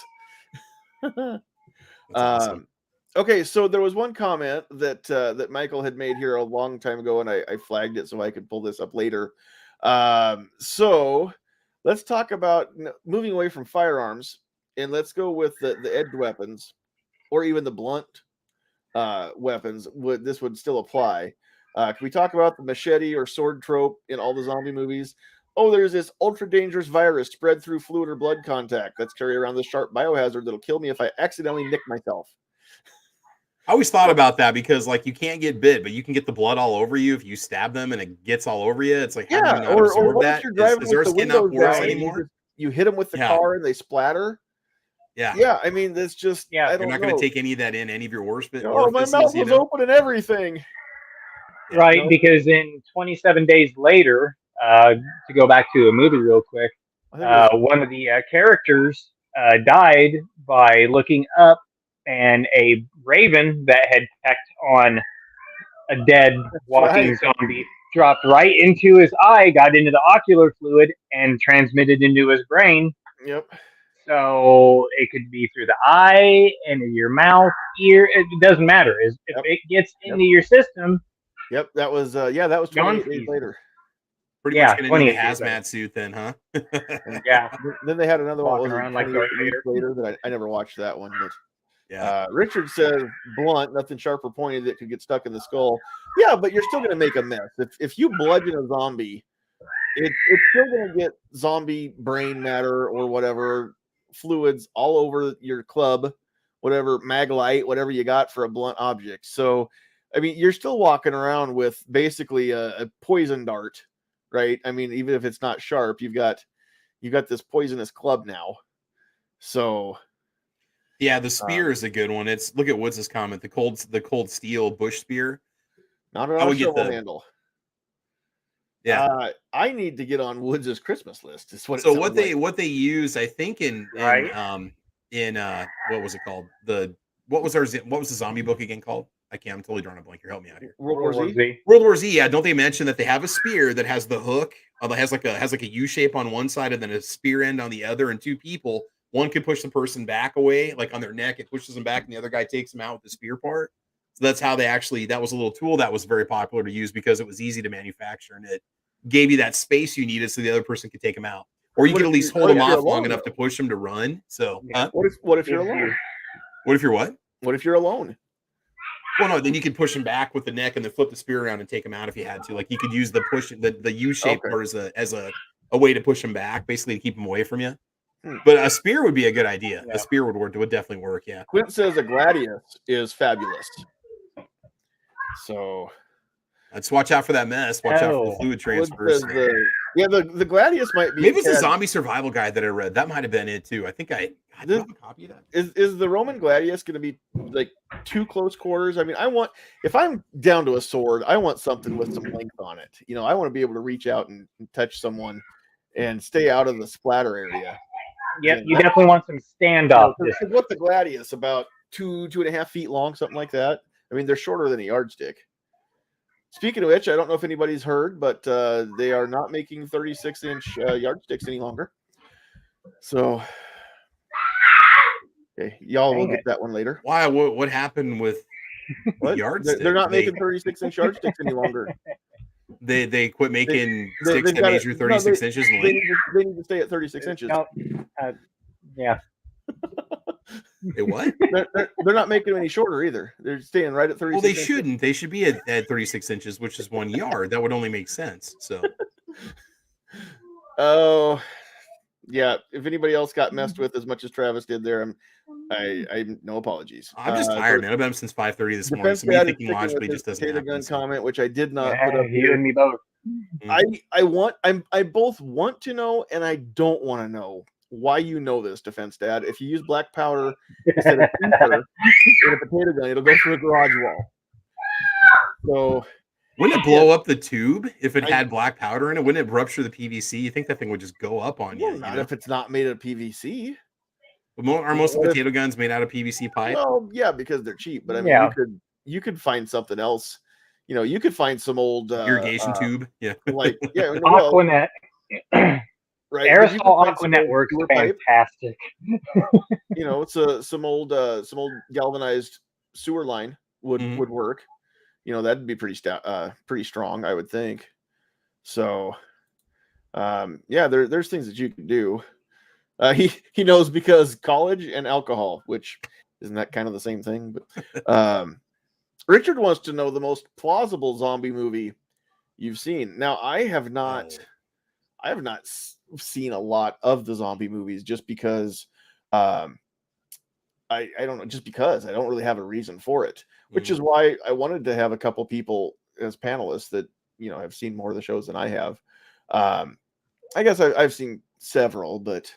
Awesome. Okay, so there was one comment that Michael had made here a long time ago, and I flagged it so I could pull this up later. So let's talk about moving away from firearms, and let's go with the edged weapons, or even the blunt weapons. This would still apply? Can we talk about the machete or sword trope in all the zombie movies? Oh, there's this ultra dangerous virus spread through fluid or blood contact. Let's carry around this sharp biohazard that'll kill me if I accidentally nick myself. I always thought about that because, like, you can't get bit, but you can get the blood all over you if you stab them and it gets all over you. It's like, how do you not absorb that? You're driving Is our with the skin not windows porous down, anymore? You hit them with the car and they splatter. Yeah. Yeah, I mean, that's just, I You're don't not going to take any of that in any of your worst bit. Oh, my mouth was open and everything. Right, because in 27 days later, to go back to a movie real quick, one of the characters died by looking up, and a raven that had pecked on a dead walking zombie dropped right into his eye, got into the ocular fluid, and transmitted into his brain. Yep. So it could be through the eye, into your mouth, ear. It doesn't matter. If it gets into your system. Yep, that was 28 days later. Pretty much going to need a hazmat suit then, huh? Yeah. Then they had another walking one around like Darth Vader later that I never watched that one, but yeah. Richard says blunt, nothing sharp or pointed that could get stuck in the skull. Yeah, but you're still going to make a mess. If you bludgeon a zombie, it's still going to get zombie brain matter or whatever fluids all over your club, whatever maglite, whatever you got for a blunt object. So, I mean, you're still walking around with basically a poison dart, right? I mean, even if it's not sharp, you've got this poisonous club now. So, yeah, the spear is a good one. It's look at Woods' comment. The cold steel bush spear. Not on a shovel handle. Yeah, I need to get on Woods' Christmas list. Is what. So what they use, I think in what was it called? What was the zombie book again called? I'm totally drawing a blank here. Help me out here. World War Z. World War Z. Yeah, don't they mention that they have a spear that has the hook, that has like a U shape on one side and then a spear end on the other, and two people. One could push the person back away, like on their neck, it pushes them back, and the other guy takes them out with the spear part. So that's how that was a little tool that was very popular to use because it was easy to manufacture and it gave you that space you needed so the other person could take them out. Or you could at least hold them off long enough to push them to run. So what if you're alone? What if you're what? What if you're alone? Well, no, then you could push them back with the neck and then flip the spear around and take them out if you had to. Like you could use the U shape part as a way to push them back, basically to keep them away from you. But a spear would be a good idea. Yeah. A spear would work. It would definitely work. Yeah. Quint says a gladius is fabulous. So let's watch out for that mess. Watch out for the fluid transfers. The gladius might be. Maybe it's a zombie survival guide that I read. That might have been it too. I think I have a copy of that. Is the Roman gladius going to be like too close quarters? I mean, if I'm down to a sword, I want something with some length on it. You know, I want to be able to reach out and touch someone and stay out of the splatter area. Yeah, you definitely want some standoff. What's the gladius? About 2.5 feet long, something like that. I mean, they're shorter than a yardstick. Speaking of which, I don't know if anybody's heard, but they are not making 36-inch yardsticks any longer. So, okay, y'all will get that one later. Why? What happened with yardsticks? They're not making 36-inch yardsticks any longer. They quit making sticks that measure 36 inches. They need to stay at 36 inches. Yeah. What? They're not making them any shorter either. They're staying right at 36. Well, they shouldn't. They should be at 36 inches, which is 1 yard. That would only make sense. So. Oh, yeah. If anybody else got messed with as much as Travis did there, I no apologies. I'm just tired, man. I've been up since 5:30 this morning. So me thinking logically just doesn't happen. Gun comment, which I did not put up you here. and me both. I both want to know and I don't want to know why you know this, Defense Dad. If you use black powder instead of ether in a potato gun, it'll go through a garage wall. So wouldn't it blow up the tube if it had black powder in it? Wouldn't it rupture the PVC? You think that thing would just go up on you? Not if it's not made of PVC. Are most of potato guns made out of PVC pipe? Well, yeah, because they're cheap. But I mean, you could find something else. You know, you could find some old irrigation tube. Yeah, like Aquanet. Right, aerosol Aquanet works fantastic. You know, it's some old galvanized sewer line would work. You know, that'd be pretty strong, I would think. So, there's things that you can do. He knows because college and alcohol, which isn't that kind of the same thing. But Richard wants to know the most plausible zombie movie you've seen. Now, I have not seen a lot of the zombie movies just because I don't know, just because I don't really have a reason for it, which is why I wanted to have a couple people as panelists that, you know, have seen more of the shows than I have. I guess I've seen several, but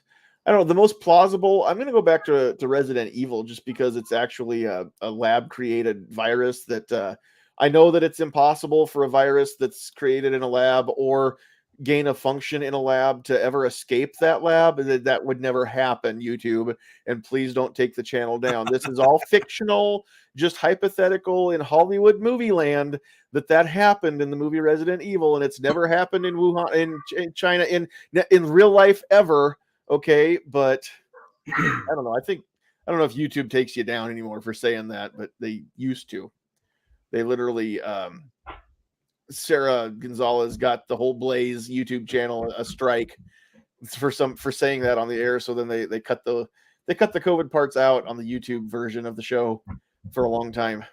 I don't know. The most plausible, I'm going to go back to Resident Evil just because it's actually a lab created virus that I know that it's impossible for a virus that's created in a lab or gain a function in a lab to ever escape that lab. That would never happen, YouTube, and please don't take the channel down. This is all fictional, just hypothetical in Hollywood movie land that happened in the movie Resident Evil, and it's never happened in Wuhan, in China, in real life ever. Okay, but I don't know. I don't know if YouTube takes you down anymore for saying that, but they used to. They literally Sarah Gonzalez got the whole Blaze YouTube channel a strike for saying that on the air. So then they cut the COVID parts out on the YouTube version of the show for a long time.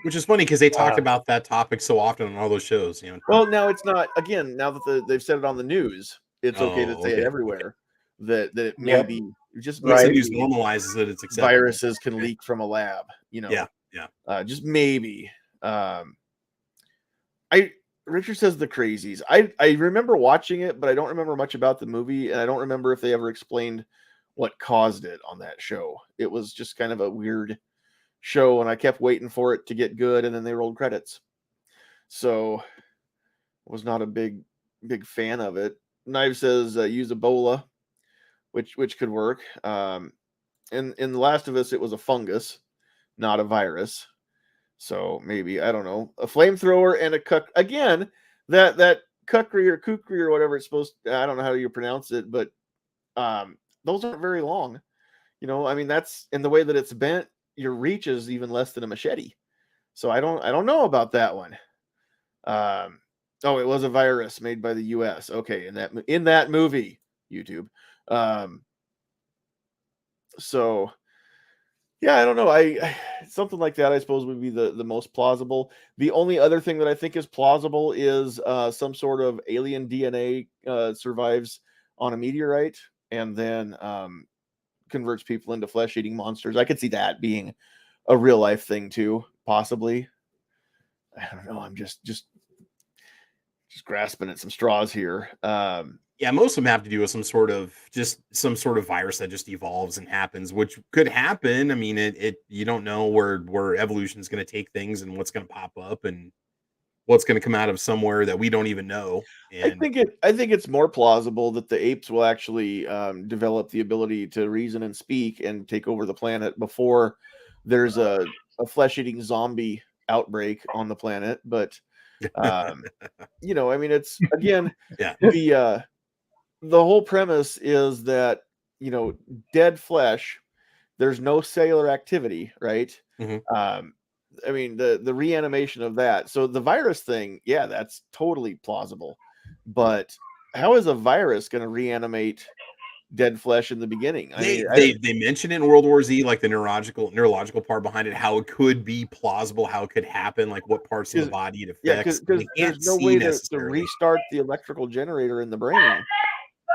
Which is funny because they talk about that topic so often on all those shows. You know. Well, now it's not. Again, now that they've said it on the news, it's okay to say it everywhere. That it may be just the news normalizes that it's acceptable. Viruses can leak from a lab. You know. Yeah. Just maybe. Richard says The Crazies. I remember watching it, but I don't remember much about the movie, and I don't remember if they ever explained what caused it on that show. It was just kind of a weird show, and I kept waiting for it to get good, and then they rolled credits. So was not a big fan of it. Knives says use Ebola, which could work. In The Last of Us, it was a fungus, not a virus. So maybe, I don't know, a flamethrower and a again, that kukri or kukri or whatever it's supposed to, I don't know how you pronounce it, but those aren't very long. I mean, that's in the way that it's bent, your reach is even less than a machete. So I don't know about that one. Oh, it was a virus made by the US. Okay, in that movie, YouTube. So yeah, I don't know. I something like that, I suppose, would be the most plausible. The only other thing that I think is plausible is some sort of alien DNA survives on a meteorite and then converts people into flesh-eating monsters. I could see that being a real life thing too, possibly. I don't know. I'm just grasping at some straws here. Yeah, most of them have to do with some sort of virus that just evolves and happens, which could happen. I mean, it you don't know where evolution is going to take things and what's going to pop up and what's going to come out of somewhere that we don't even know. And I think it's more plausible that the apes will actually develop the ability to reason and speak and take over the planet before there's a flesh-eating zombie outbreak on the planet. But I mean, it's again, yeah, the whole premise is that dead flesh, there's no cellular activity, right? Mm-hmm. I mean, the reanimation of that. So the virus thing, yeah, that's totally plausible. But how is a virus going to reanimate dead flesh in the beginning? I mean, They mentioned in World War Z, like the neurological part behind it, how it could be plausible, how it could happen, like what parts of the body it affects. because We there's can't no see way to necessarily. restart the electrical generator in the brain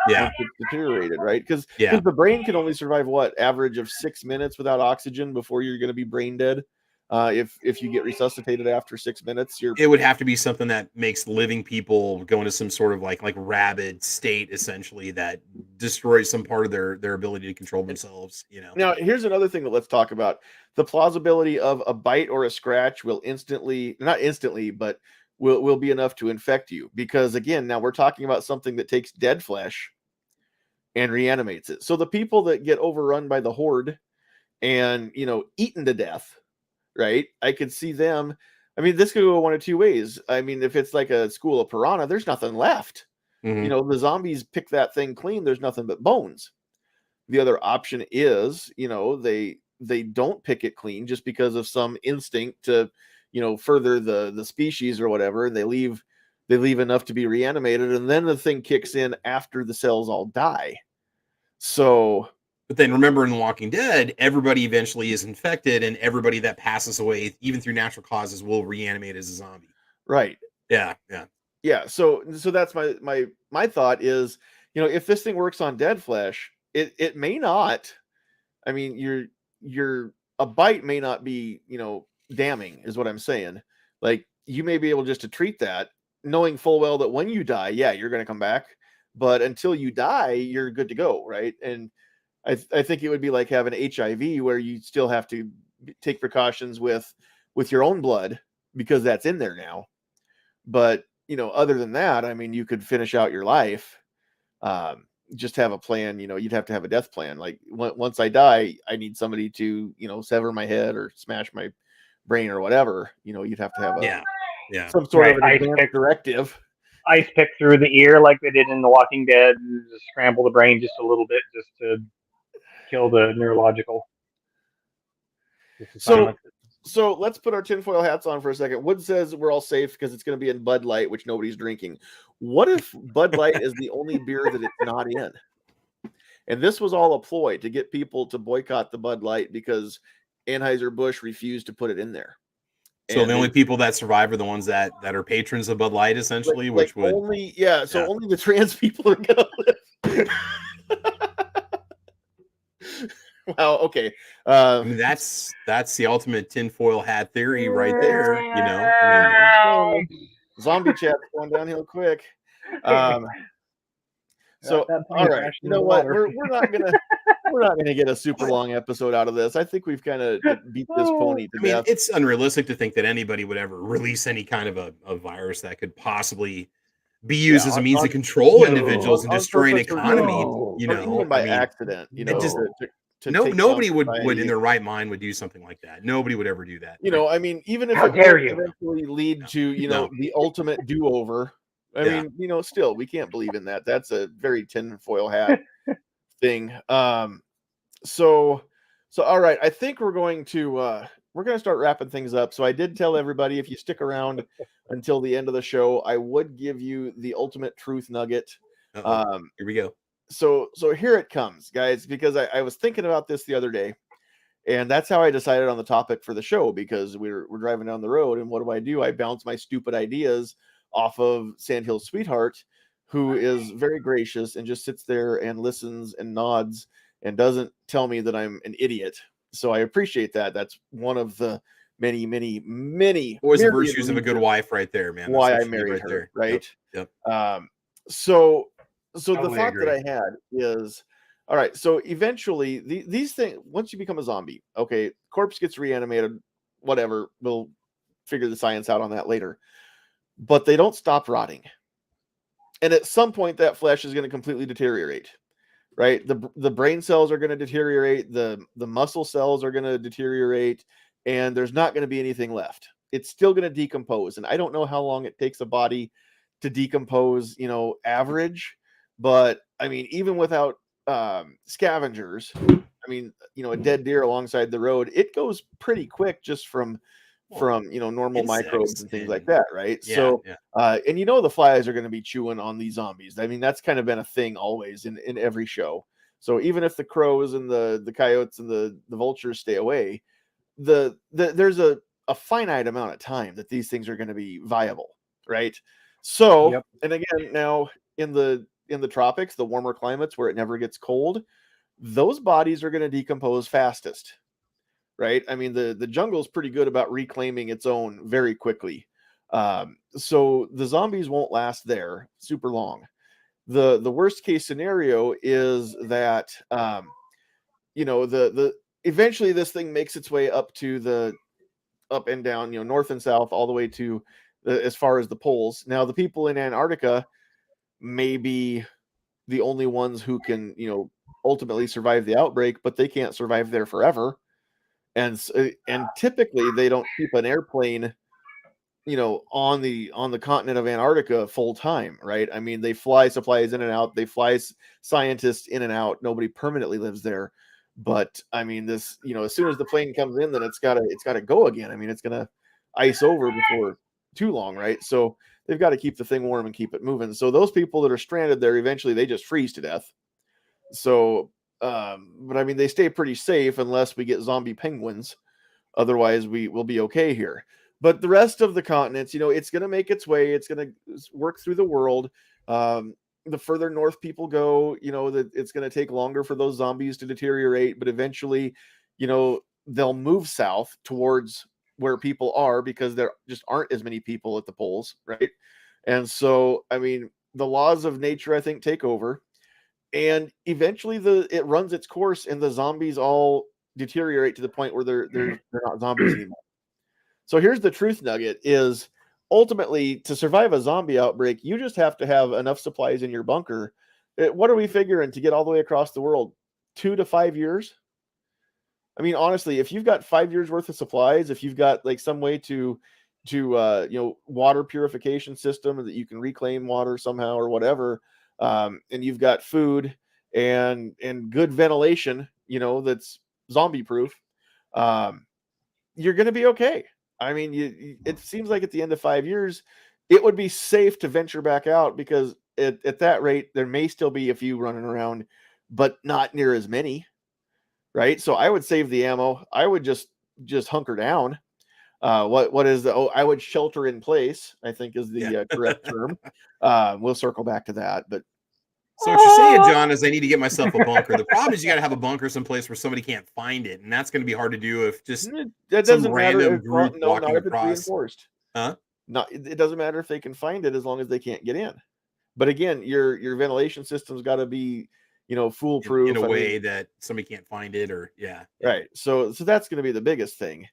Yeah, once it's deteriorated, right? Because yeah. the brain can only survive what average of 6 minutes without oxygen before you're going to be brain dead. If you get resuscitated after 6 minutes, It would have to be something that makes living people go into some sort of like rabid state, essentially, that destroys some part of their ability to control themselves. Now, here's another thing that let's talk about. The plausibility of a bite or a scratch will not instantly, but will be enough to infect you. Because again, now we're talking about something that takes dead flesh and reanimates it. So the people that get overrun by the horde and, eaten to death, right? I could see them. I mean, this could go one of two ways. I mean, if it's like a school of piranha, there's nothing left. Mm-hmm. The zombies pick that thing clean. There's nothing but bones. The other option is, they don't pick it clean just because of some instinct to, further the species or whatever, and they leave enough to be reanimated, and then the thing kicks in after the cells all die. So, But then remember, in The Walking Dead, everybody eventually is infected, and everybody that passes away, even through natural causes, will reanimate as a zombie. right. Yeah. So that's my thought is, if this thing works on dead flesh, it may not. I mean, a bite may not be, damning, is what I'm saying. Like, you may be able just to treat that, knowing full well that when you die, yeah, you're going to come back, but until you die, you're good to go, right? And I think it would be like having HIV, where you still have to take precautions with your own blood because that's in there now. But other than that, I mean, you could finish out your life. Just have a plan. You'd have to have a death plan. Like, once I die, I need somebody to sever my head or smash my brain or whatever. You'd have to have some sort of an advanced directive. Ice pick through the ear like they did in The Walking Dead, and just scramble the brain just a little bit just to kill the neurological. So let's put our tinfoil hats on for a second. Wood says we're all safe because it's going to be in Bud Light, which nobody's drinking. What if Bud Light is the only beer that it's not in? And this was all a ploy to get people to boycott the Bud Light because Anheuser-Busch refused to put it in there. So the only people that survive are the ones that are patrons of Bud Light, essentially, which would only only the trans people are gonna live. Wow. Okay. I mean, that's the ultimate tinfoil hat theory right there. I mean, zombie chat's going downhill quick. So all right, you know what? We're not gonna get a super long episode out of this. I think we've kind of beat this pony to death. It's unrealistic to think that anybody would ever release any kind of a virus that could possibly be used as a means to control individuals and destroy an economy. Or even by accident, Nobody would in their right mind would do something like that. Nobody would ever do that. You know, I mean, even if How it dare would you? eventually lead to, the ultimate do-over, I mean, still, we can't believe in that. That's a very tinfoil hat thing. So all right, I think we're going to start wrapping things up. So I did tell everybody, if you stick around until the end of the show, I would give you the ultimate truth nugget. Here we go. So here it comes, guys, because I was thinking about this the other day, and that's how I decided on the topic for the show, because we're driving down the road, and what do? I bounce my stupid ideas off of Sandhill's sweetheart, who is very gracious and just sits there and listens and nods and doesn't tell me that I'm an idiot. So I appreciate that. That's one of the many Always the virtues of a good wife right there, man. Why I married her, right? Yep. So Totally the thought agree. that I had is, all right, so eventually these things, once you become a zombie, okay, corpse gets reanimated, whatever, we'll figure the science out on that later, but they don't stop rotting. And at some point that flesh is going to completely deteriorate, right? The brain cells are going to deteriorate, the muscle cells are going to deteriorate, and there's not going to be anything left. It's still going to decompose. And I don't know how long it takes a body to decompose, average, but I mean, even without scavengers, I mean, a dead deer alongside the road, it goes pretty quick just from normal microbes and things like that, right? So and the flies are going to be chewing on these zombies. I mean, that's kind of been a thing always in every show. So even if the crows and the coyotes and the vultures stay away, there's a finite amount of time that these things are going to be viable, right? So and again, now in the tropics, the warmer climates where it never gets cold, those bodies are going to decompose fastest, right? I mean, the jungle is pretty good about reclaiming its own very quickly. So the zombies won't last there super long. The worst case scenario is that the eventually this thing makes its way up to the up and down, north and south, all the way to as far as the poles. Now the people in Antarctica may be the only ones who can ultimately survive the outbreak, but they can't survive there forever. And typically they don't keep an airplane on the continent of Antarctica full time, right? I mean, they fly supplies in and out, they fly scientists in and out. Nobody permanently lives there. But I mean, this, as soon as the plane comes in, then it's gotta go again. I mean, it's gonna ice over before too long, right? So they've got to keep the thing warm and keep it moving. So those people that are stranded there, eventually they just freeze to death. So but I mean, they stay pretty safe unless we get zombie penguins. Otherwise we will be okay here. But the rest of the continents, it's going to make its way. It's going to work through the world. The further north people go, that it's going to take longer for those zombies to deteriorate. But eventually, they'll move south towards where people are, because there just aren't as many people at the poles, right? And so, I mean, the laws of nature, I think, take over. And eventually it runs its course, and the zombies all deteriorate to the point where they're not zombies anymore. So here's the truth nugget: is ultimately, to survive a zombie outbreak, you just have to have enough supplies in your bunker. What are we figuring to get all the way across the world? 2 to 5 years? I mean, honestly, if you've got 5 years worth of supplies, if you've got like some way to water purification system that you can reclaim water somehow or whatever, and you've got food and good ventilation, that's zombie proof, you're going to be okay. I mean, it seems like at the end of 5 years, it would be safe to venture back out, because at that rate, there may still be a few running around, but not near as many, right? So I would save the ammo. I would just hunker down. What is I would shelter in place, I think is the correct term. We'll circle back to that, but. So what you're saying, John, is I need to get myself a bunker. The problem is you got to have a bunker someplace where somebody can't find it, and that's going to be hard to do if just that some doesn't random matter. group walking not if it's across. reinforced. Huh? Not, it doesn't matter if they can find it, as long as they can't get in. But again, your ventilation system's got to be, foolproof in a way that somebody can't find it, or right. So that's going to be the biggest thing.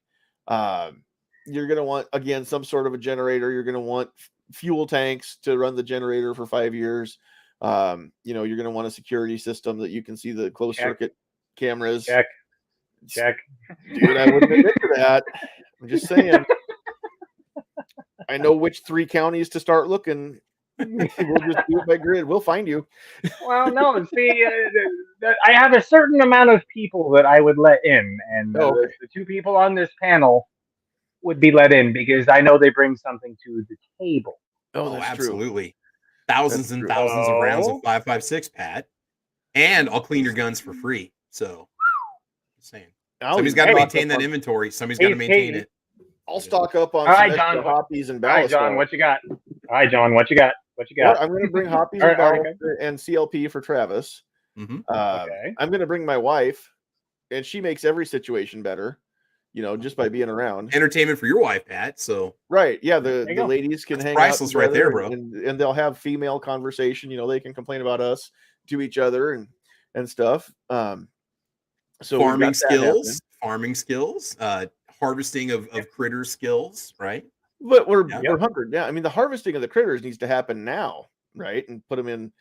You're going to want, again, some sort of a generator. You're going to want fuel tanks to run the generator for 5 years. You're going to want a security system that you can see the closed circuit cameras. Check. Dude, I wouldn't admit to that. I'm just saying. I know which 3 counties to start looking. We'll just do it by grid. We'll find you. Well, no, see, I have a certain amount of people that I would let in, and Okay. the 2 people on this panel would be let in because I know they bring something to the table. Oh, that's absolutely. Thousands and thousands of rounds of 5.56, Pat. And I'll clean your guns for free. So, just saying. Somebody's got to maintain that inventory. Somebody's got to maintain it. I'll stock up on some extra hoppies and ballast. All right, John, what you got? All right, John, what you got? Well, I'm going to bring hoppies and ballast and CLP for Travis. Okay. I'm going to bring my wife, and she makes every situation better, just by being around. Entertainment for your wife, Pat. So right, yeah, the ladies can hang priceless out right there, bro. and they'll have female conversation. They can complain about us to each other and stuff. So farming skills, harvesting of critter skills, right? But we're hunkered. Yeah, I mean the harvesting of the critters needs to happen now, right? And put them in,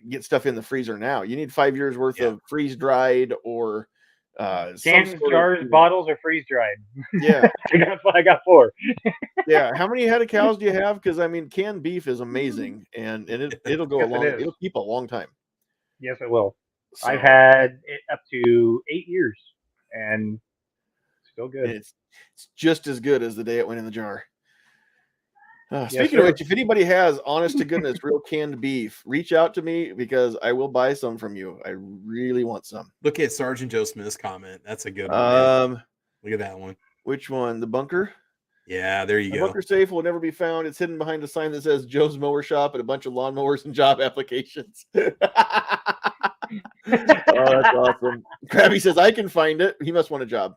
get stuff in the freezer now. You need 5 years worth of freeze dried or cans, jars, bottles, or freeze dried. Yeah, I got 4. Yeah, how many head of cows do you have? Because I mean, canned beef is amazing, and it'll go it'll keep a long time. Yes, it will. So, I've had it up to 8 years, and still good. It's just as good as the day it went in the jar. Speaking of which, if anybody has honest to goodness real canned beef, reach out to me because I will buy some from you. I really want some. Look at Sergeant Joe Smith's comment. That's a good one. Look at that one. Which one? The bunker? Yeah, there you go. The bunker safe will never be found. It's hidden behind a sign that says Joe's Mower Shop and a bunch of lawnmowers and job applications. Oh, that's awesome. Krabby says, I can find it. He must want a job.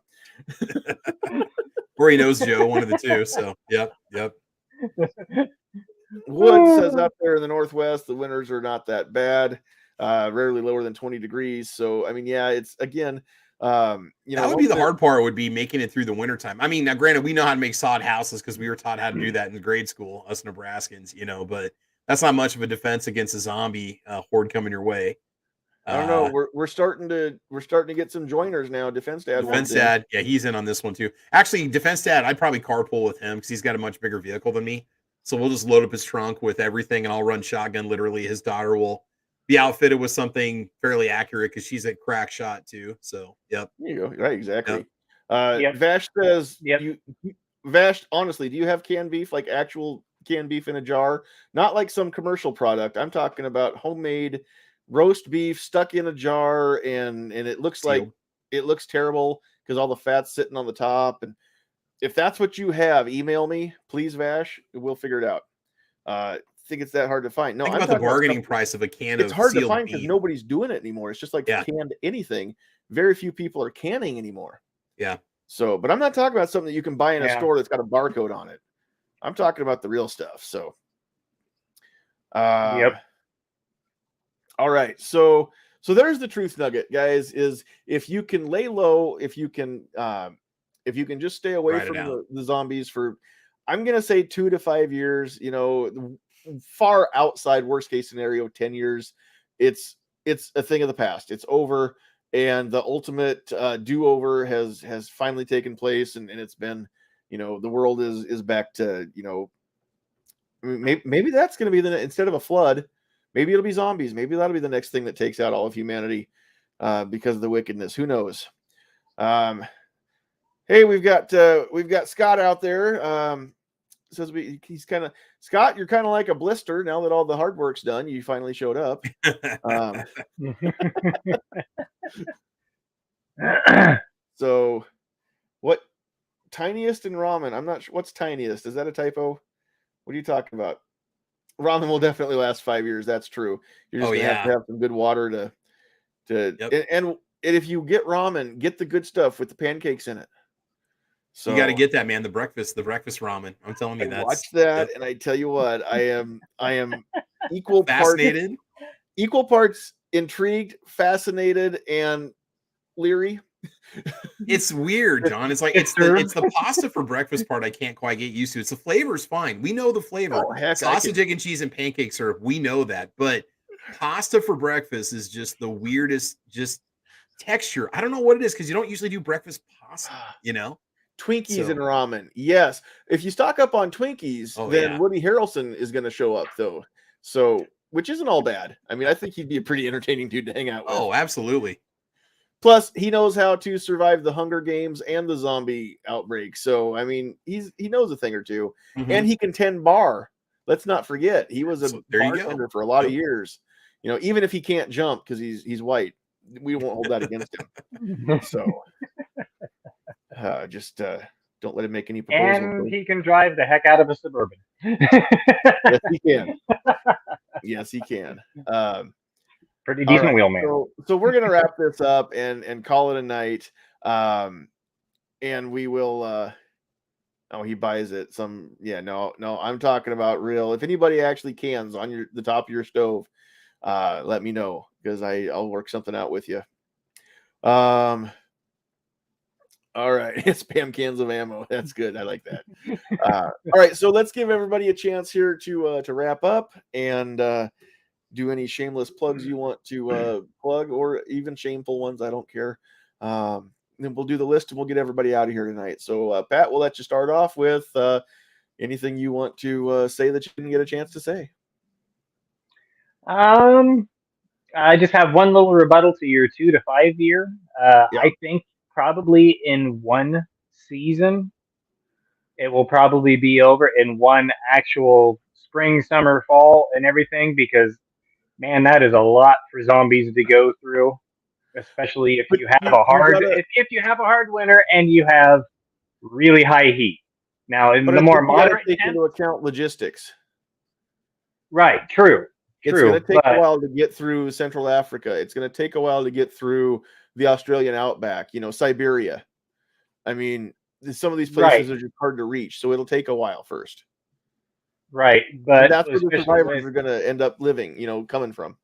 Or he knows Joe, one of the two. So, yep. Wood says up there in the Northwest, the winters are not that bad, rarely lower than 20 degrees. So, I mean, yeah, it's again, that would be the hard part, would be making it through the wintertime. I mean, now granted, we know how to make sod houses because we were taught how to do that in grade school, us Nebraskans, but that's not much of a defense against a zombie horde coming your way. I don't know. We're starting to get some joiners now. Defense Dad. Yeah, he's in on this one too. Actually, Defense Dad, I'd probably carpool with him because he's got a much bigger vehicle than me. So we'll just load up his trunk with everything, and I'll run shotgun. Literally, his daughter will be outfitted with something fairly accurate because she's a crack shot too. So, yep. There you go. Right, exactly. Vash says, Vash, honestly, do you have canned beef, like actual canned beef in a jar? Not like some commercial product. I'm talking about homemade roast beef stuck in a jar, and it looks like it looks terrible because all the fat's sitting on the top. And if that's what you have, email me, please, Vash. We'll figure it out. I think it's that hard to find. No, think about the bargaining price of a can. It's hard to find because nobody's doing it anymore. It's just like canned anything. Very few people are canning anymore. Yeah. So, but I'm not talking about something that you can buy in a store that's got a barcode on it. I'm talking about the real stuff. So, all right. So there's the truth nugget, guys, is if you can lay low, if you can just stay away from the zombies for, I'm going to say 2 to 5 years, far outside worst case scenario, 10 years, it's a thing of the past. It's over. And the ultimate do-over has finally taken place. And it's been, the world is back to, maybe that's going to be instead of a flood, maybe it'll be zombies. Maybe that'll be the next thing that takes out all of humanity because of the wickedness. Who knows? Hey, we've got Scott out there. Says he's kind of Scott. You're kind of like a blister now that all the hard work's done. You finally showed up. So, what tiniest in ramen? I'm not sure. What's tiniest? Is that a typo? What are you talking about? Ramen will definitely last 5 years. That's true. You're just gonna have to have some good water and if you get ramen, get the good stuff with the pancakes in it. So you got to get that, man. The breakfast ramen. I'm telling you, watch that, and I tell you what, I am equal parts intrigued, fascinated, and leery. It's weird, John. It's like it's the pasta for breakfast part I can't quite get used to. It's the flavor's fine. We know the flavor. Sausage, egg, and cheese, and pancake syrup. We know that, but pasta for breakfast is just the weirdest. Just texture. I don't know what it is because you don't usually do breakfast pasta, you know? Twinkies So- and ramen. Yes. If you stock up on Twinkies, Oh, then yeah. Woody Harrelson is going to show up, though. So, which isn't all bad. I mean, I think he'd be a pretty entertaining dude to hang out with. Oh, absolutely. Plus, he knows how to survive the Hunger Games and the zombie outbreak. So, I mean, he knows a thing or two, Mhm. and he can tend bar. Let's not forget, he was a So, there you go. bartender for a lot of Yep. years. You know, even if he can't jump because he's white, we won't hold that against him. So, just don't let him make any proposals. And he can drive the heck out of a Suburban. Yes, he can. Yes, he can. Pretty All decent right, wheelman. so we're gonna wrap this up and call it a night. And we will. Oh, he buys it. No. I'm talking about real. If anybody actually cans on the top of your stove, let me know because I'll work something out with you. All right, spam cans of ammo. That's good. I like that. All right, so let's give everybody a chance here to wrap up and do any shameless plugs you want to plug, or even shameful ones. I don't care. Then we'll do the list and we'll get everybody out of here tonight. So, Pat, we'll let you start off with anything you want to say that you didn't get a chance to say. I just have one little rebuttal to your 2 to 5 year. Yeah. I think probably in one season, it will probably be over in one actual spring, summer, fall, and everything, because man, that is a lot for zombies to go through, especially if But you have you gotta, if you have a hard winter and you have really high heat. Now, in but the I more think you gotta moderate take temps, into account logistics. right? True, It's going to take a but while to get through Central Africa. It's going to take a while to get through the Australian outback, Siberia. I mean, some of these places right, are just hard to reach, so it'll take a while first. right, And but that's where the especially survivors with are going to end up living, coming from.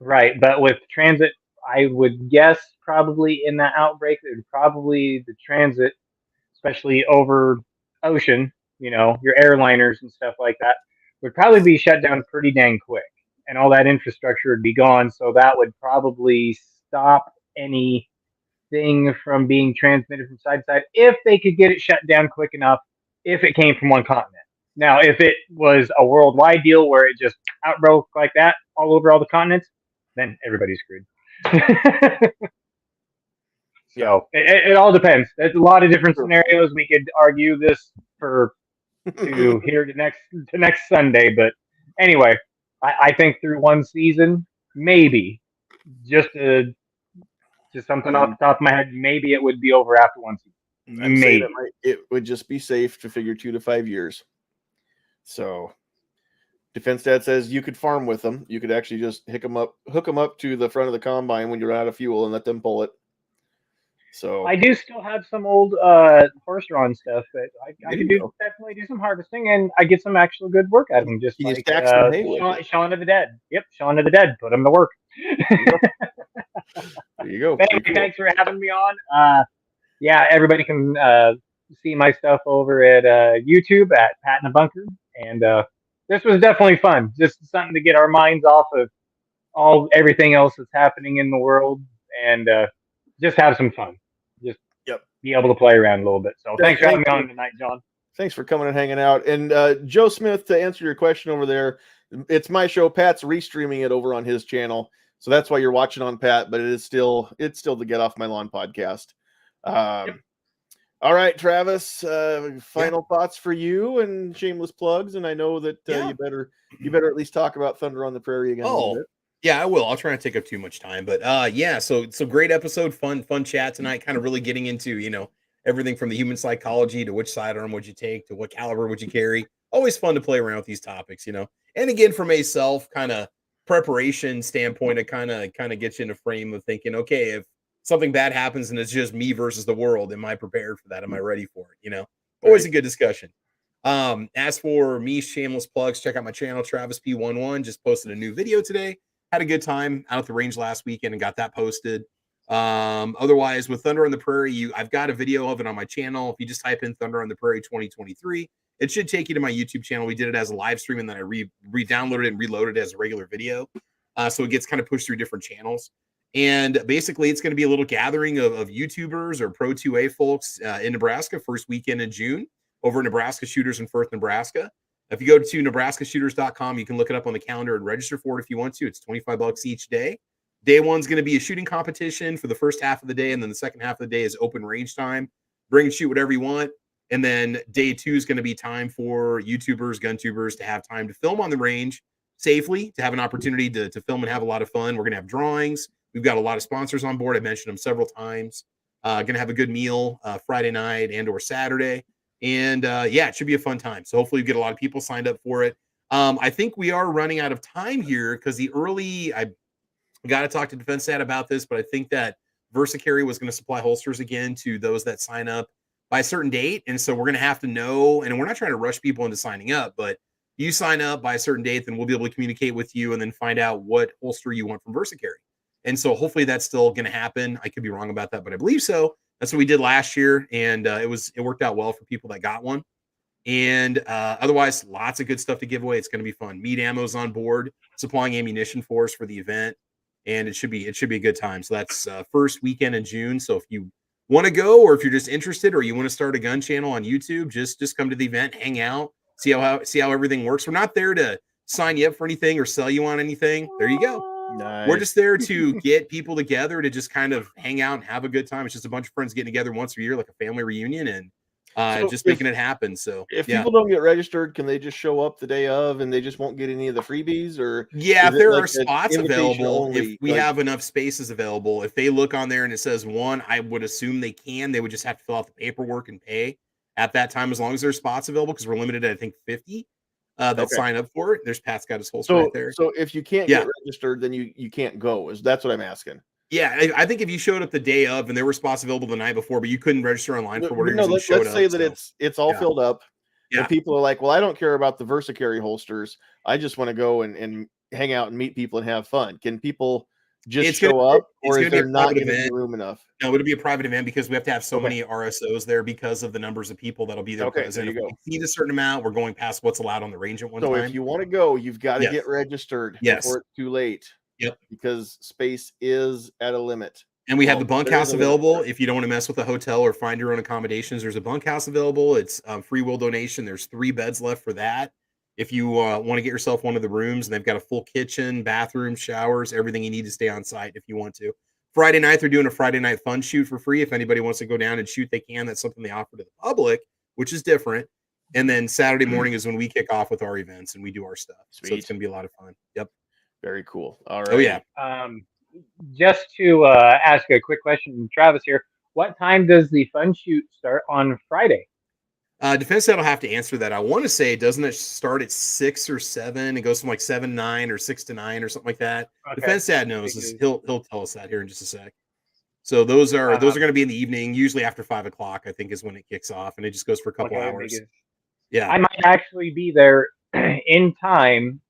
right, but with transit, I would guess probably in that outbreak, it would probably the transit, especially over ocean, your airliners and stuff like that, would probably be shut down pretty dang quick, and all that infrastructure would be gone. So that would probably stop anything from being transmitted from side to side if they could get it shut down quick enough. If it came from one continent. Now, if it was a worldwide deal where it just outbroke like that all over all the continents, then everybody's screwed. So it all depends. There's a lot of different scenarios. We could argue this to here to next Sunday, but anyway, I think through one season, maybe just something off the top of my head, maybe it would be over after one season. I'm saying Maybe. it would just be safe to figure 2 to 5 years. So Defense Dad says you could farm with them. You could actually just hook them up to the front of the combine when you're out of fuel and let them pull it. So I do still have some old horse-drawn stuff that I could definitely do some harvesting, and I get some actual good work out of them, just you like stack some hay with it. Shaun of the Dead. Yep, Shaun of the Dead. Put them to work. There you go. Thanks for having me on. Yeah, everybody can see my stuff over at YouTube at Pat in a Bunker, and this was definitely fun. Just something to get our minds off of everything else that's happening in the world, and just have some fun. Just be able to play around a little bit. So thanks for having me on tonight, John. Thanks for coming and hanging out. And Joe Smith, to answer your question over there, it's my show. Pat's restreaming it over on his channel, so that's why you're watching on Pat. But it's still the Get Off My Lawn podcast. All right, Travis. Final thoughts for you and shameless plugs. And I know that you better at least talk about Thunder on the Prairie again a little bit. Yeah, I will. I'll try not to take up too much time, but so great episode, fun chat tonight. Kind of really getting into everything from the human psychology to which sidearm would you take to what caliber would you carry. Always fun to play around with these topics, And again, from a self kind of preparation standpoint, it kind of gets you in a frame of thinking, okay, if something bad happens and it's just me versus the world, am I prepared for that? Am I ready for it? Always a good discussion. As for me, shameless plugs, check out my channel, Travis P11. Just posted a new video today. Had a good time out at the range last weekend and got that posted. Otherwise, with Thunder on the Prairie, I've got a video of it on my channel. If you just type in Thunder on the Prairie 2023, it should take you to my YouTube channel. We did it as a live stream, and then I re-downloaded it and reloaded it as a regular video. So it gets kind of pushed through different channels. And basically, it's going to be a little gathering of YouTubers or Pro 2A folks in Nebraska, first weekend in June, over at Nebraska Shooters in Firth, Nebraska. If you go to nebraskashooters.com, you can look it up on the calendar and register for it if you want to. It's $25 each day. Day one's going to be a shooting competition for the first half of the day, and then the second half of the day is open range time. Bring and shoot whatever you want. And then day two is going to be time for YouTubers, gun tubers to have time to film on the range safely, to have an opportunity to film and have a lot of fun. We're going to have drawings. We've got a lot of sponsors on board. I mentioned them several times. Going to have a good meal Friday night and or Saturday. And yeah, it should be a fun time. So hopefully you get a lot of people signed up for it. I think we are running out of time here because I got to talk to Defense Stat about this, but I think that VersaCarry was going to supply holsters again to those that sign up by a certain date. And so we're going to have to know, and we're not trying to rush people into signing up, but you sign up by a certain date, then we'll be able to communicate with you and then find out what holster you want from VersaCarry. And so hopefully that's still going to happen. I could be wrong about that, but I believe so. That's what we did last year. And it worked out well for people that got one. And otherwise, lots of good stuff to give away. It's going to be fun. Meat Ammo's on board, supplying ammunition for us for the event. And it should be a good time. So that's first weekend in June. So if you want to go, or if you're just interested, or you want to start a gun channel on YouTube, just come to the event, hang out, see how everything works. We're not there to sign you up for anything or sell you on anything. There you go. Nice. We're just there to get people together to just kind of hang out and have a good time. It's just a bunch of friends getting together once a year, like a family reunion, and just making it happen. So if people don't get registered, can they just show up the day of and they just won't get any of the freebies? Or yeah, if there are like spots available, only, if we have enough spaces available, if they look on there and it says one, I would assume they would just have to fill out the paperwork and pay at that time, as long as there's spots available, because we're limited at, I think, 50 that sign up for it. There's Pat's got his holster right there. So if you can't get registered, then you can't go. That's what I'm asking. Yeah, I think if you showed up the day of and there were spots available the night before, but you couldn't register online for whatever reason, let's say that it's all filled up. Yeah. And people are like, well, I don't care about the VersaCarry holsters. I just want to go and hang out and meet people and have fun. Can people just show up, or is there not going to be room enough? No, it'll be a private event because we have to have so many RSOs there because of the numbers of people that'll be there present. If we exceed a certain amount, we're going past what's allowed on the range at one time. So if you want to go, you've got to get registered before it's too late. Yep. Because space is at a limit. And we have the bunkhouse available. If you don't want to mess with a hotel or find your own accommodations, there's a bunkhouse available. It's free will donation. There's 3 beds left for that. If you want to get yourself one of the rooms, and they've got a full kitchen, bathroom, showers, everything you need to stay on site if you want to. Friday night, they're doing a Friday night fun shoot for free. If anybody wants to go down and shoot, they can. That's something they offer to the public, which is different. And then Saturday morning is when we kick off with our events and we do our stuff. Sweet. So it's going to be a lot of fun. Yep. Very cool. All right. Oh, yeah. Just to ask a quick question, Travis here. What time does the fun shoot start on Friday? Defense Stat will have to answer that. I want to say, doesn't it start at 6 or 7? It goes from like 7 to 9 or 6 to 9 or something like that. Okay. Defense Stat knows. He'll tell us that here in just a sec. So those are going to be in the evening, usually after 5 o'clock, I think is when it kicks off, and it just goes for a couple hours. Yeah, I might actually be there in time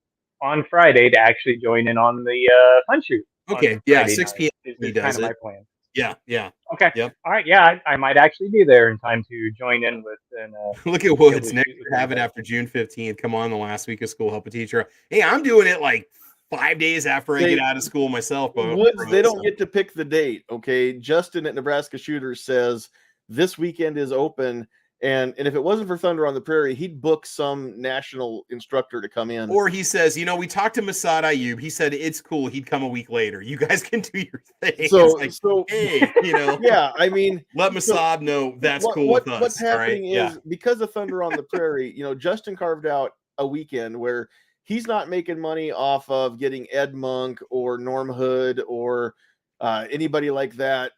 on Friday to actually join in on the fun shoot. Okay, yeah, 6 p.m. He does kind of my plan. Yeah. Okay. Yep. All right. Yeah, I might actually be there in time to join in with. And look at Woods next to have it after June 15th. Come on, the last week of school, help a teacher. Hey, I'm doing it like 5 days after I get out of school myself. Woods, they don't get to pick the date. Okay, Justin at Nebraska Shooters says this weekend is open. And if it wasn't for Thunder on the Prairie, he'd book some national instructor to come in. Or he says, we talked to Masad Ayub. He said it's cool. He'd come a week later. You guys can do your thing. So hey, yeah, I mean, let Masad know that's cool with us. What's happening is because of Thunder on the Prairie, Justin carved out a weekend where he's not making money off of getting Ed Monk or Norm Hood or anybody like that,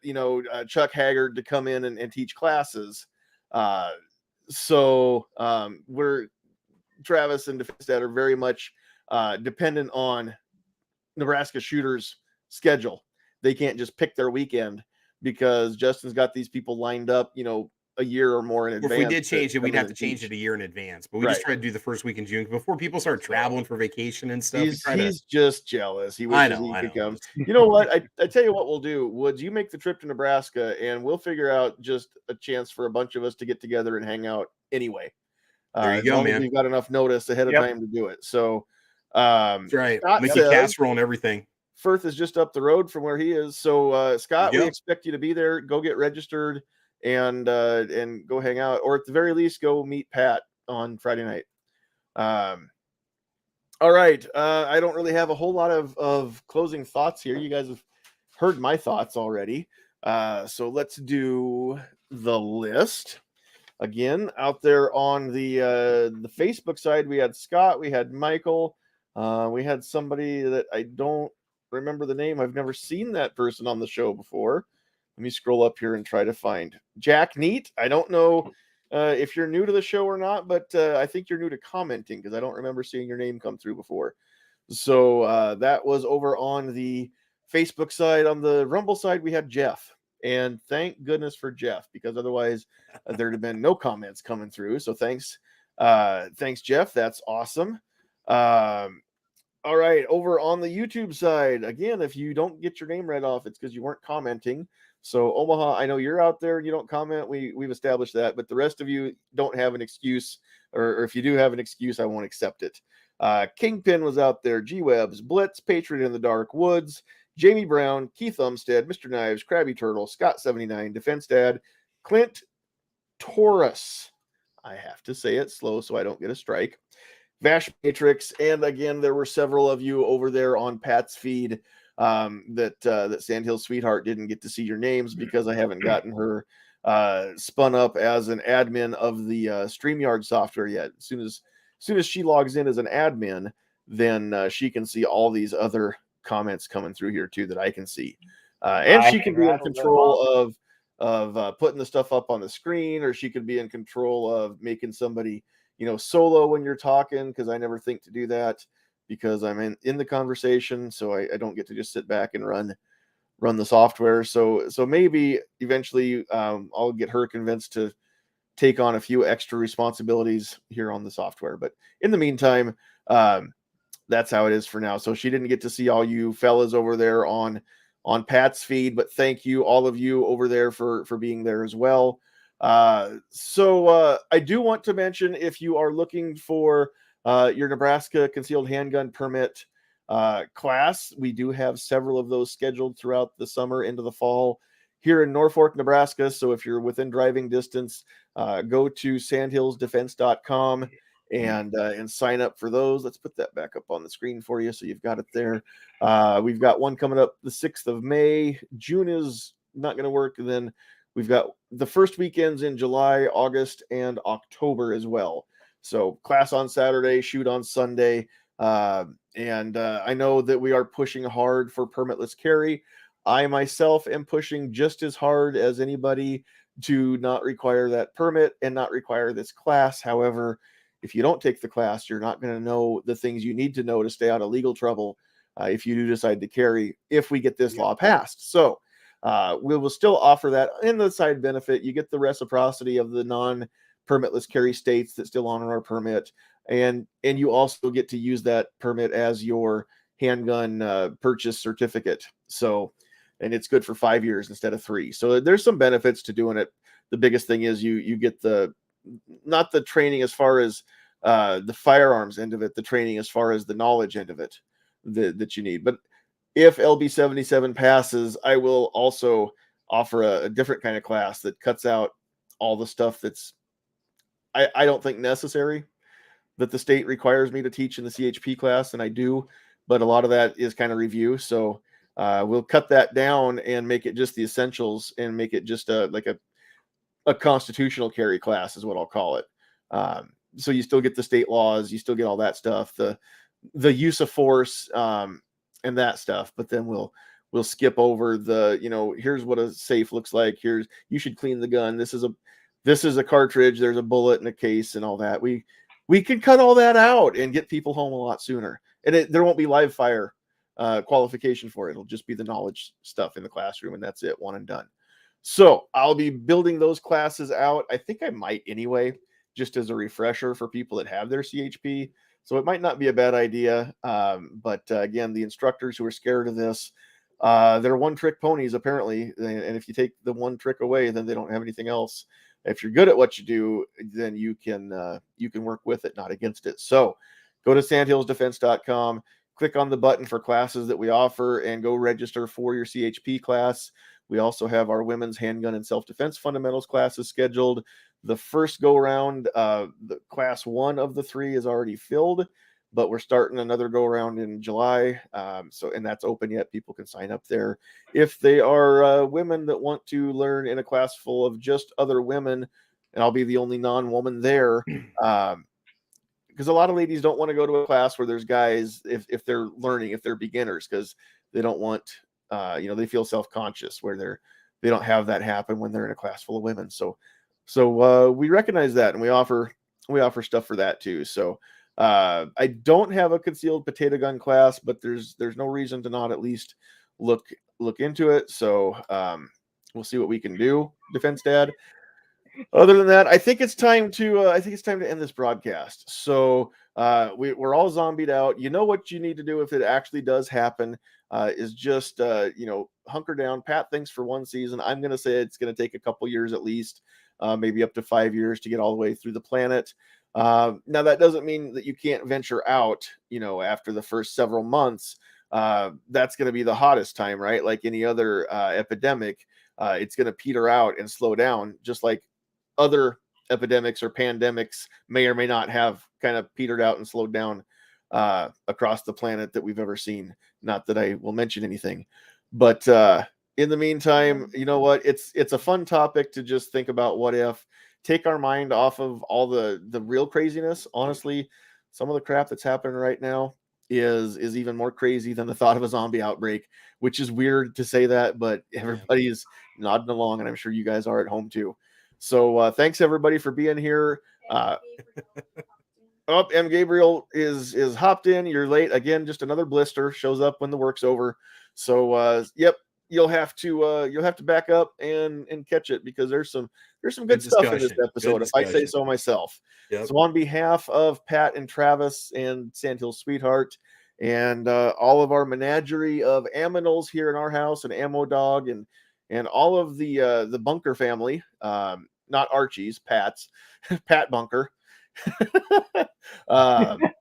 Chuck Haggard to come in and teach classes. So we're Travis and Defense Stat are very much dependent on Nebraska Shooters' schedule. They can't just pick their weekend because Justin's got these people lined up, a year or more in advance. If we did change it, we'd have to change it a year in advance. But we just try to do the first week in June before people start traveling for vacation and stuff. He's just jealous. He wishes he could come. You know what? I tell you what we'll do. Woods, you make the trip to Nebraska, and we'll figure out just a chance for a bunch of us to get together and hang out anyway. There you go, man. We've got enough notice ahead of time to do it. So that's right. Make a casserole and everything. Firth is just up the road from where he is. So Scott, There you we go. expect you to be there. Go get registered and go hang out, or at the very least, go meet Pat on Friday night. All right. I don't really have a whole lot of closing thoughts here. You guys have heard my thoughts already. So let's do the list. Again, out there on the Facebook side, we had Scott, we had Michael, we had somebody that I don't remember the name. I've never seen that person on the show before. Let me scroll up here and try to find Jack Neat. I don't know if you're new to the show or not, but I think you're new to commenting because I don't remember seeing your name come through before. So that was over on the Facebook side. On the Rumble side, we had Jeff. And thank goodness for Jeff, because otherwise there'd have been no comments coming through. So thanks, Jeff. That's awesome. All right, over on the YouTube side, again, if you don't get your name read off, it's because you weren't commenting. So Omaha, I know you're out there and you don't comment. We've established that, but the rest of you don't have an excuse, or if you do have an excuse, I won't accept it. Kingpin was out there, G-Webs, Blitz, Patriot in the Dark Woods, Jamie Brown, Keith Umstead, Mr. Knives, Krabby Turtle, Scott79, Defense Dad, Clint Taurus. I have to say it slow so I don't get a strike. Vash Matrix, and again, there were several of you over there on Pat's feed that Sandhill Sweetheart didn't get to see your names because I haven't gotten her spun up as an admin of the StreamYard software yet. As soon as she logs in as an admin, then she can see all these other comments coming through here too that I can see, and she can be in control of putting the stuff up on the screen, or she could be in control of making somebody solo when you're talking, because I never think to do that because I'm in the conversation, so I don't get to just sit back and run the software. So maybe eventually I'll get her convinced to take on a few extra responsibilities here on the software. But in the meantime, that's how it is for now. So she didn't get to see all you fellas over there on Pat's feed, but thank you, all of you over there, for being there as well. So I do want to mention, if you are looking for your Nebraska concealed handgun permit class, we do have several of those scheduled throughout the summer into the fall here in Norfolk, Nebraska. So if you're within driving distance, go to sandhillsdefense.com and sign up for those. Let's put that back up on the screen for you so you've got it there. We've got one coming up the 6th of May. June is not going to work. And then we've got the first weekends in July, August, and October as well. So class on Saturday, shoot on Sunday. And I know that we are pushing hard for permitless carry. I myself am pushing just as hard as anybody to not require that permit and not require this class. However, if you don't take the class, you're not going to know the things you need to know to stay out of legal trouble if you do decide to carry, if we get this law passed. So we will still offer that in the side benefit. You get the reciprocity of the non-permitless carry states that still honor our permit, and you also get to use that permit as your handgun purchase certificate. So, and it's good for 5 years instead of 3. So there's some benefits to doing it. The biggest thing is you get not the training as far as the firearms end of it, the training as far as the knowledge end of it that you need. But if LB 77 passes, I will also offer a different kind of class that cuts out all the stuff that's I don't think necessary that the state requires me to teach in the CHP class, and I do, but a lot of that is kind of review. So we'll cut that down and make it just the essentials, and make it just like a constitutional carry class is what I'll call it. So you still get the state laws, you still get all that stuff, the use of force, and that stuff, but then we'll skip over the, here's what a safe looks like. Here's, you should clean the gun. This is a cartridge. There's a bullet in a case and all that. We can cut all that out and get people home a lot sooner. And there won't be live fire qualification for it. It'll just be the knowledge stuff in the classroom, and that's it, one and done. So I'll be building those classes out. I think I might anyway, just as a refresher for people that have their CHP. So it might not be a bad idea. But again, the instructors who are scared of this, they're one-trick ponies apparently. And if you take the one trick away, then they don't have anything else. If you're good at what you do, then you can work with it, not against it. So go to sandhillsdefense.com, click on the button for classes that we offer and go register for your CHP class. We also have our women's handgun and self-defense fundamentals classes scheduled. The first go around, the class 1 of the 3 is already filled, but we're starting another go around in July. And that's open yet. People can sign up there. If they are women that want to learn in a class full of just other women, and I'll be the only non-woman there, because a lot of ladies don't want to go to a class where there's guys if they're learning, if they're beginners, because they don't want, they feel self-conscious where they don't have that happen when they're in a class full of women. So we recognize that, and we offer stuff for that too. So I don't have a concealed potato gun class, but there's no reason to not at least look into it. So we'll see what we can do, Defense Dad. Other than that, I think it's time to end this broadcast. So we're all zombied out. You know what you need to do if it actually does happen is just hunker down. Pat thinks for 1 season. I'm going to say it's going to take a couple years at least, maybe up to 5 years to get all the way through the planet. Now that doesn't mean that you can't venture out. After the first several months, that's going to be the hottest time, right? Like any other epidemic, it's going to peter out and slow down, just like other epidemics or pandemics may or may not have kind of petered out and slowed down across the planet that we've ever seen. Not that I will mention anything, but in the meantime, you know what? It's a fun topic to just think about. What if? Take our mind off of all the real craziness. Honestly, some of the crap that's happening right now is even more crazy than the thought of a zombie outbreak, which is weird to say that, but everybody's nodding along, and I'm sure you guys are at home too. So thanks everybody for being here. M. Gabriel is hopped in. You're late again. Just another blister shows up when the work's over. So you'll have to back up and catch it, because there's some good stuff in this episode, if I say so myself. Yep. So on behalf of Pat and Travis and Sandhills Sweetheart and all of our menagerie of aminals here in our house, and Ammo Dog and all of the Bunker family, not Archie's, Pat's, Pat Bunker.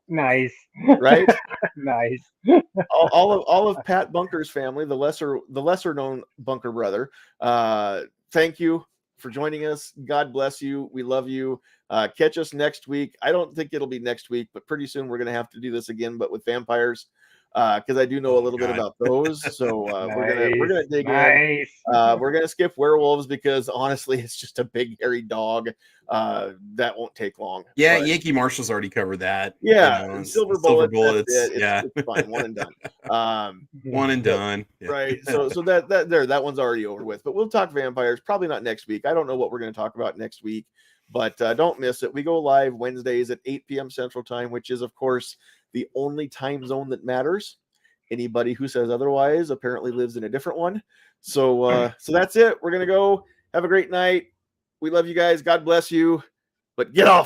Nice, right? Nice. all of Pat Bunker's family, the lesser known Bunker brother. Thank you for joining us. God bless you. We love you. Catch us next week. I don't think it'll be next week, but pretty soon we're gonna have to do this again, but with vampires. Because I do know a little bit about those, so Nice. we're gonna dig in. We're gonna skip werewolves because honestly, it's just a big hairy dog. That won't take long. Yeah, but Yankee Marshall's already covered that. Yeah, silver bullets. It's fine. One and done. One and done. Yeah. Right. So that one's already over with. But we'll talk vampires probably not next week. I don't know what we're going to talk about next week, but don't miss it. We go live Wednesdays at 8 p.m. Central Time, which is of course the only time zone that matters. Anybody who says otherwise apparently lives in a different one. So that's it. We're gonna go. Have a great night. We love you guys. God bless you. But get off.